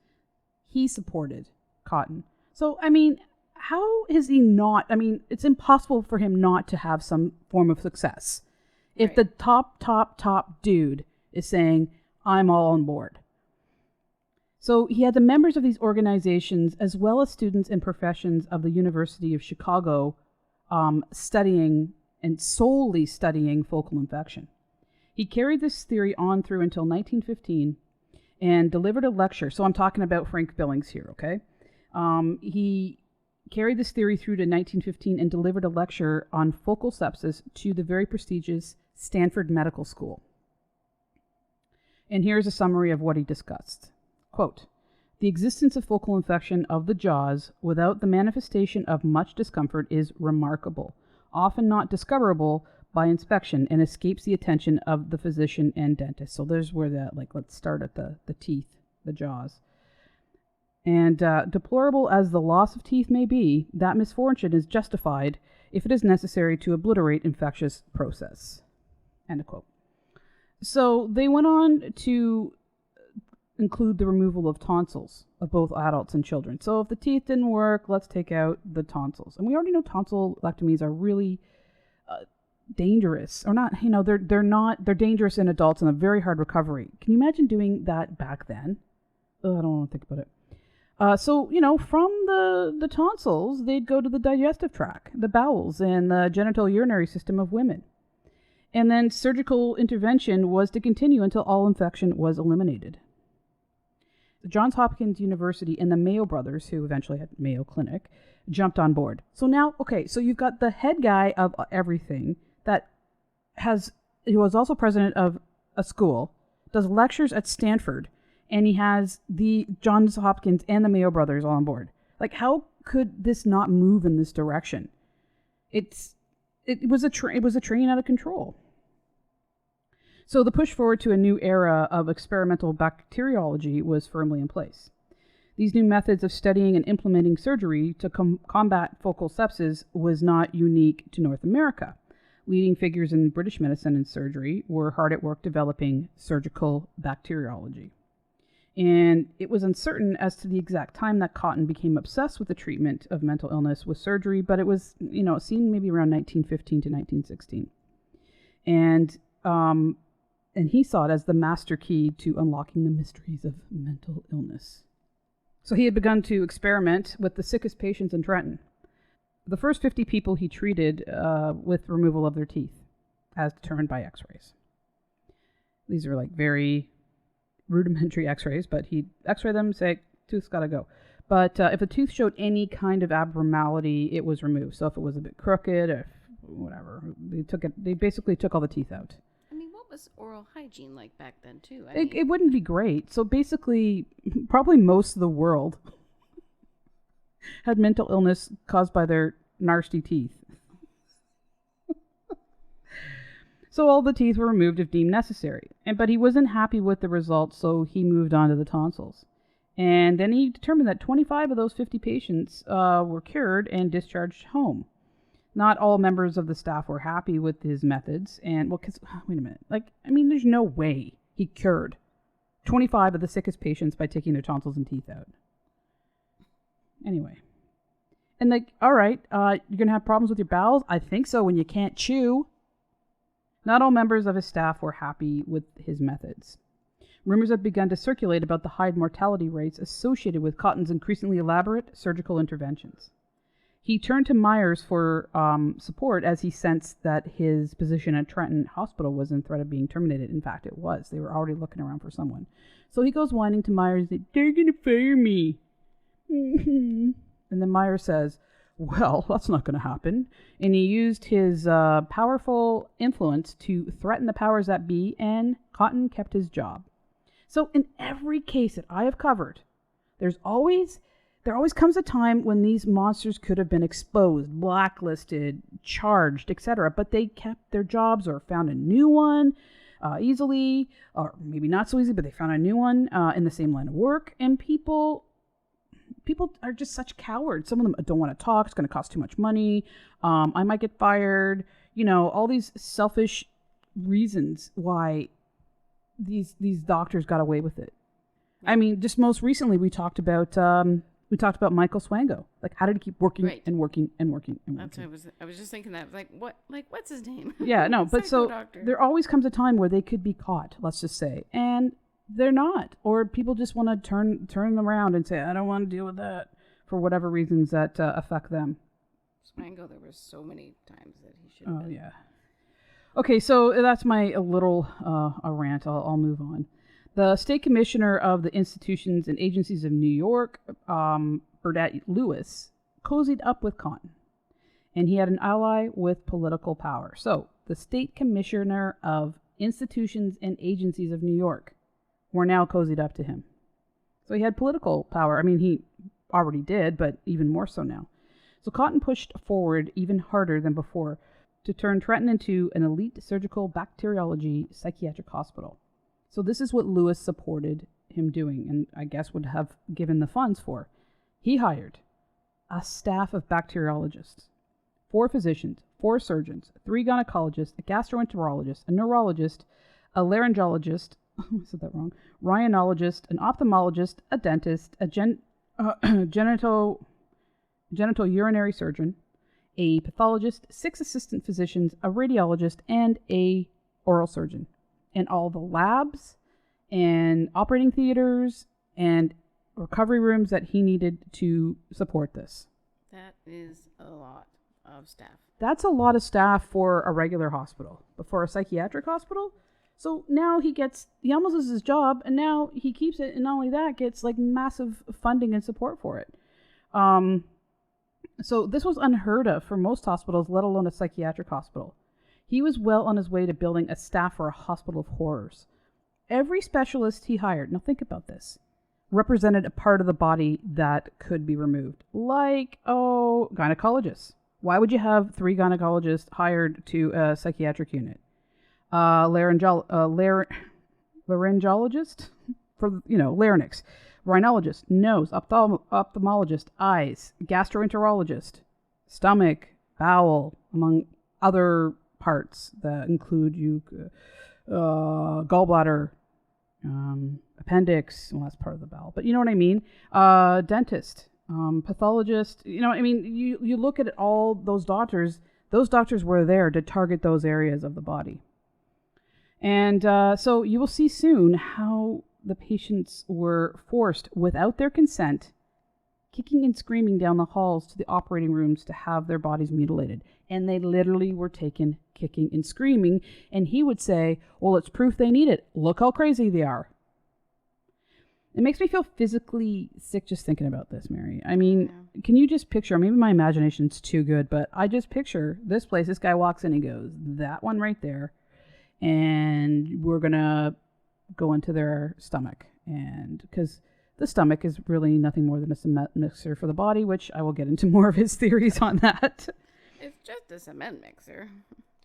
He supported Cotton. So, I mean, how is he not? I mean, it's impossible for him not to have some form of success. If the top dude is saying, I'm all on board. So he had the members of these organizations, as well as students and professions of the University of Chicago, studying and solely studying focal infection. He carried this theory on through until 1915 and delivered a lecture. So I'm talking about Frank Billings here, okay? He carried this theory through to 1915 and delivered a lecture on focal sepsis to the very prestigious Stanford Medical School. And here's a summary of what he discussed. Quote, the existence of focal infection of the jaws without the manifestation of much discomfort is remarkable, often not discoverable by inspection, and escapes the attention of the physician and dentist. So there's where that, like, let's start at the teeth, the jaws. And deplorable as the loss of teeth may be, that misfortune is justified if it is necessary to obliterate infectious process. End of quote. So they went on to include the removal of tonsils of both adults and children. So if the teeth didn't work, let's take out the tonsils. And we already know tonsillectomies are really dangerous, or not. You know, they're dangerous in adults and a very hard recovery. Can you imagine doing that back then? Oh, I don't want to think about it. So, you know, from the tonsils, they'd go to the digestive tract, the bowels, and the genital urinary system of women. And then surgical intervention was to continue until all infection was eliminated. The Johns Hopkins University and the Mayo brothers, who eventually had Mayo Clinic, jumped on board. So now, okay, so you've got the head guy of everything who was also president of a school, does lectures at Stanford, and he has the Johns Hopkins and the Mayo brothers all on board. Like, how could this not move in this direction? It was a train out of control. So the push forward to a new era of experimental bacteriology was firmly in place. These new methods of studying and implementing surgery to combat focal sepsis was not unique to North America. Leading figures in British medicine and surgery were hard at work developing surgical bacteriology. And it was uncertain as to the exact time that Cotton became obsessed with the treatment of mental illness with surgery, but it was, seen maybe around 1915 to 1916. And he saw it as the master key to unlocking the mysteries of mental illness. So he had begun to experiment with the sickest patients in Trenton. The first 50 people he treated with removal of their teeth, as determined by x-rays. These are like very rudimentary x-rays, but he'd x-ray them, say, tooth's got to go. But if a tooth showed any kind of abnormality, it was removed. So if it was a bit crooked, or whatever, they basically took all the teeth out. What was oral hygiene like back then, too? It wouldn't be great. So basically, probably most of the world had mental illness caused by their nasty teeth. So all the teeth were removed if deemed necessary. But he wasn't happy with the results, so he moved on to the tonsils. And then he determined that 25 of those 50 patients were cured and discharged home. Not all members of the staff were happy with his methods. And, wait a minute. There's no way he cured 25 of the sickest patients by taking their tonsils and teeth out. Anyway. And all right, you're going to have problems with your bowels? I think so when you can't chew. Not all members of his staff were happy with his methods. Rumors had begun to circulate about the high mortality rates associated with Cotton's increasingly elaborate surgical interventions. He turned to Myers for support as he sensed that his position at Trenton Hospital was in threat of being terminated. In fact, it was. They were already looking around for someone. So he goes whining to Myers, they're going to fire me. And then Myers says, Well, that's not going to happen. And he used his powerful influence to threaten the powers that be, and Cotton kept his job. So in every case that I have covered, there always comes a time when these monsters could have been exposed, blacklisted, charged, etc. But they kept their jobs or found a new one easily, or maybe not so easy, but they found a new one in the same line of work. And people are just such cowards. Some of them don't want to talk. It's going to cost too much money. I might get fired. All these selfish reasons why these doctors got away with it. I mean, just most recently we talked about Michael Swango. Like, how did he keep working and working and working and working? That's what I was just thinking that. What's his name? Yeah, no, but so doctor. There always comes a time where they could be caught, let's just say, and they're not, or people just want to turn them around and say, I don't want to deal with that for whatever reasons that affect them. Swango, there were so many times that he should have been. Yeah. Okay, so that's my little a rant. I'll move on. The state commissioner of the institutions and agencies of New York, Burdett Lewis, cozied up with Cotton, and he had an ally with political power. So the state commissioner of institutions and agencies of New York were now cozied up to him. So he had political power. I mean, he already did, but even more so now. So Cotton pushed forward even harder than before to turn Trenton into an elite surgical bacteriology psychiatric hospital. So this is what Lewis supported him doing, and I guess would have given the funds for. He hired a staff of bacteriologists, 4 physicians, 4 surgeons, 3 gynecologists, a gastroenterologist, a neurologist, a laryngologist, I said that wrong, rhinologist, an ophthalmologist, a dentist, a genital urinary surgeon, a pathologist, 6 assistant physicians, a radiologist, and a oral surgeon. And all the labs and operating theaters and recovery rooms that he needed to support this. That is a lot of staff. That's a lot of staff for a regular hospital, but for a psychiatric hospital. So now he almost loses his job, and now he keeps it, and not only that, gets like massive funding and support for it. So this was unheard of for most hospitals, let alone a psychiatric hospital. He was well on his way to building a staff for a hospital of horrors. Every specialist he hired, now think about this, represented a part of the body that could be removed. Like, gynecologists. Why would you have 3 gynecologists hired to a psychiatric unit? Laryngologist for, larynx. Rhinologist, nose. Ophthalmologist, eyes. Gastroenterologist, stomach, bowel, among other parts that include gallbladder, appendix. Well, that's part of the bowel, but you know what I mean. Dentist, pathologist. You look at all those doctors. Those doctors were there to target those areas of the body, and so you will see soon how the patients were forced, without their consent, kicking and screaming down the halls to the operating rooms to have their bodies mutilated. And they literally were taken kicking and screaming. And he would say, well, it's proof they need it. Look how crazy they are. It makes me feel physically sick just thinking about this, Mary. I mean, Can you just picture, maybe my imagination's too good, but I just picture this place. This guy walks in, he goes, that one right there. And we're going to go into their stomach. And because the stomach is really nothing more than a cement mixer for the body, which I will get into more of his theories on that. It's just a cement mixer.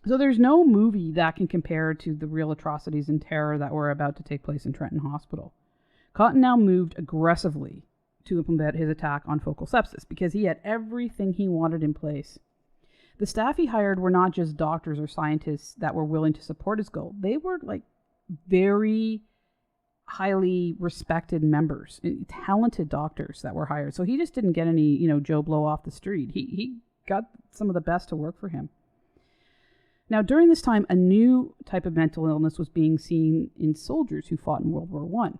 So there's no movie that can compare to the real atrocities and terror that were about to take place in Trenton Hospital. Cotton now moved aggressively to implement his attack on focal sepsis because he had everything he wanted in place. The staff he hired were not just doctors or scientists that were willing to support his goal. They were like very highly respected members, talented doctors that were hired. So he just didn't get any, Joe Blow off the street. He got some of the best to work for him. Now, during this time, a new type of mental illness was being seen in soldiers who fought in World War I.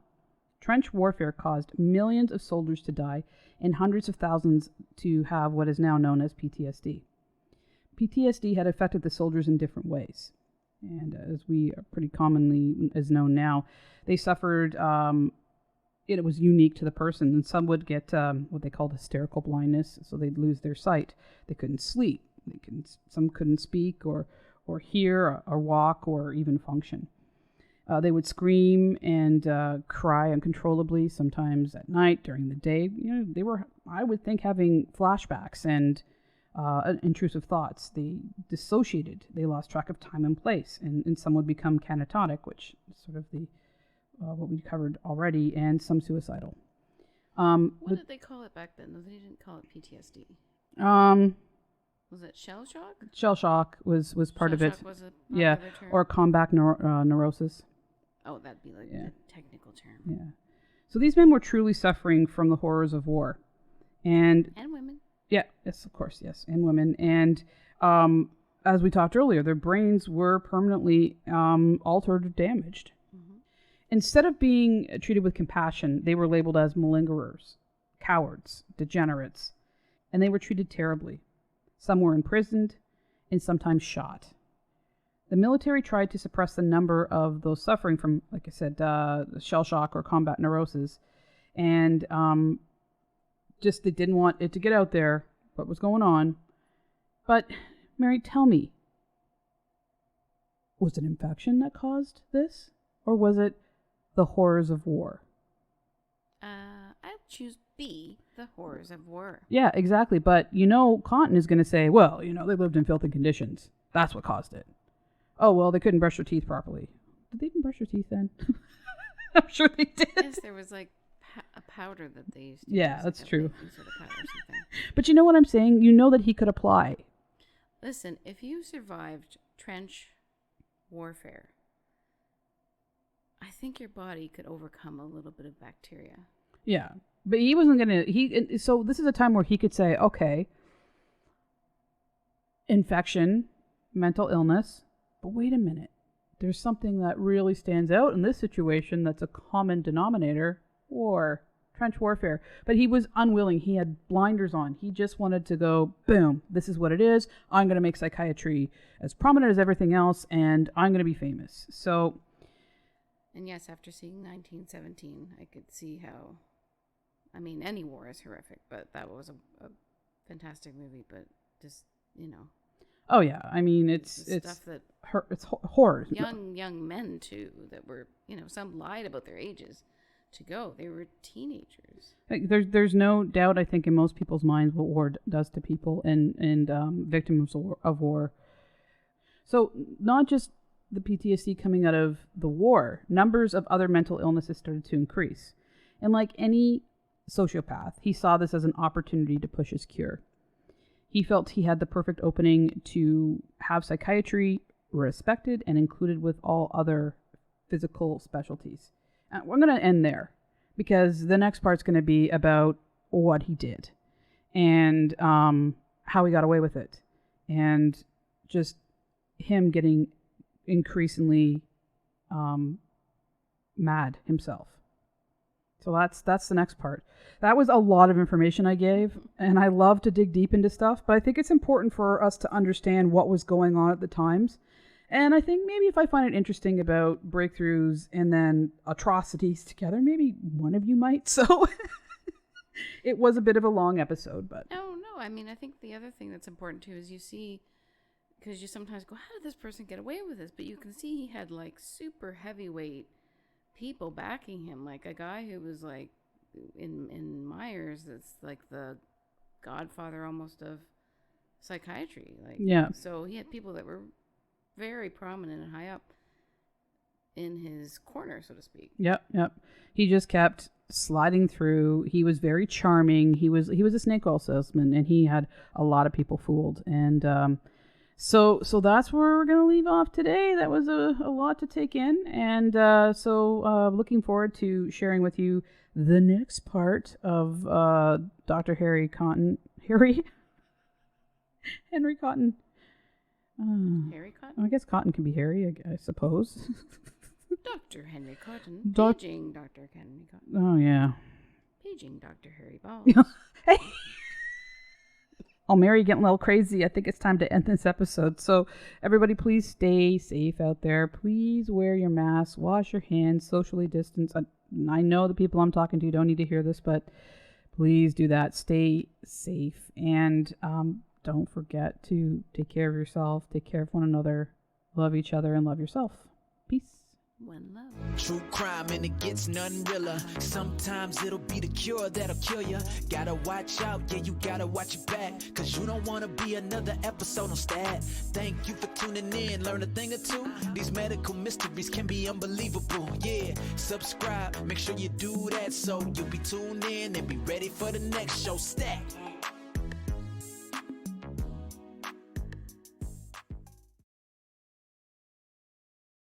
Trench warfare caused millions of soldiers to die and hundreds of thousands to have what is now known as PTSD. PTSD had affected the soldiers in different ways. And as we are pretty commonly is known now, they suffered it was unique to the person. And some would get what they called hysterical blindness, so they'd lose their sight. They couldn't sleep. Some couldn't speak or hear or walk or even function. They would scream and cry uncontrollably, sometimes at night, during the day. They were, I would think, having flashbacks and intrusive thoughts. They dissociated. They lost track of time and place. And some would become catatonic, which is sort of the what we covered already, and some suicidal. What did they call it back then? They didn't call it PTSD. Was it shell shock? Shell shock was part of it. Was a yeah, term? Or combat neurosis. Oh, that'd be like the technical term. Yeah. So these men were truly suffering from the horrors of war, and women. Yeah. Yes, of course. Yes, and women. And as we talked earlier, their brains were permanently altered or damaged. Mm-hmm. Instead of being treated with compassion, they were labeled as malingerers, cowards, degenerates, and they were treated terribly. Some were imprisoned and sometimes shot. The military tried to suppress the number of those suffering from, like I said, shell shock or combat neurosis, and just they didn't want it to get out there what was going on. But Mary, tell me, was it infection that caused this, or was it the horrors of war? I'll choose B, the horrors of war. Yeah, exactly. But Cotton is going to say, well, they lived in filthy conditions. That's what caused it. Oh, well, they couldn't brush their teeth properly. Did they even brush their teeth then? I'm sure they did. Yes, there was like a powder that they used to use. Yeah, that's true. Sort of powder or something. But you know what I'm saying? You know that he could apply. Listen, if you survived trench warfare, I think your body could overcome a little bit of bacteria. Yeah, but he wasn't going to... So this is a time where he could say, okay, infection, mental illness, but wait a minute. There's something that really stands out in this situation that's a common denominator: war, trench warfare. But he was unwilling. He had blinders on. He just wanted to go, boom, this is what it is. I'm going to make psychiatry as prominent as everything else, and I'm going to be famous. So... And yes, after seeing 1917, I could see how... I mean, any war is horrific, but that was a fantastic movie, but just, Oh, yeah. I mean, it's stuff that... It's horror. Young men, too, that were, some lied about their ages to go. They were teenagers. There's no doubt, I think, in most people's minds what war does to people and victims of war. So not just the PTSD coming out of the war, numbers of other mental illnesses started to increase. And like any sociopath, he saw this as an opportunity to push his cure. He felt he had the perfect opening to have psychiatry respected and included with all other physical specialties. We're going to end there because the next part's going to be about what he did and how he got away with it, and just him getting increasingly mad himself. So that's the next part. That was a lot of information I gave, and I love to dig deep into stuff, but I think it's important for us to understand what was going on at the times. And I think maybe if I find it interesting about breakthroughs and then atrocities together, maybe one of you might. So it was a bit of a long episode, but... No. I mean, I think the other thing that's important too is you see, because you sometimes go, how did this person get away with this? But you can see he had like super heavyweight people backing him, like a guy who was like in Myers, that's like the godfather almost of psychiatry. Like, yeah. So he had people that were very prominent and high up in his corner, so to speak. Yep. He just kept sliding through. He was very charming. He was a snake oil salesman, and he had a lot of people fooled. And so that's where we're gonna leave off today. That was a lot to take in, and so looking forward to sharing with you the next part of Dr. Henry Cotton. Harry Cotton? I guess Cotton can be hairy, I suppose. Dr. Henry Cotton. Paging Dr. Henry Cotton. Oh, yeah. Paging Dr. Harry Balls. Hey! Oh, Mary getting a little crazy. I think it's time to end this episode. So, everybody, please stay safe out there. Please wear your mask. Wash your hands. Socially distance. I know the people I'm talking to don't need to hear this, but please do that. Stay safe. And don't forget to take care of yourself, take care of one another, love each other, and love yourself. Peace. One love. True crime and it gets none realer. Sometimes it'll be the cure that'll kill ya. Gotta watch out, yeah, you gotta watch your back, cause you don't wanna be another episode on Stat. Thank you for tuning in, learn a thing or two. These medical mysteries can be unbelievable, yeah. Subscribe, make sure you do that so you'll be tuned in and be ready for the next show. Stat.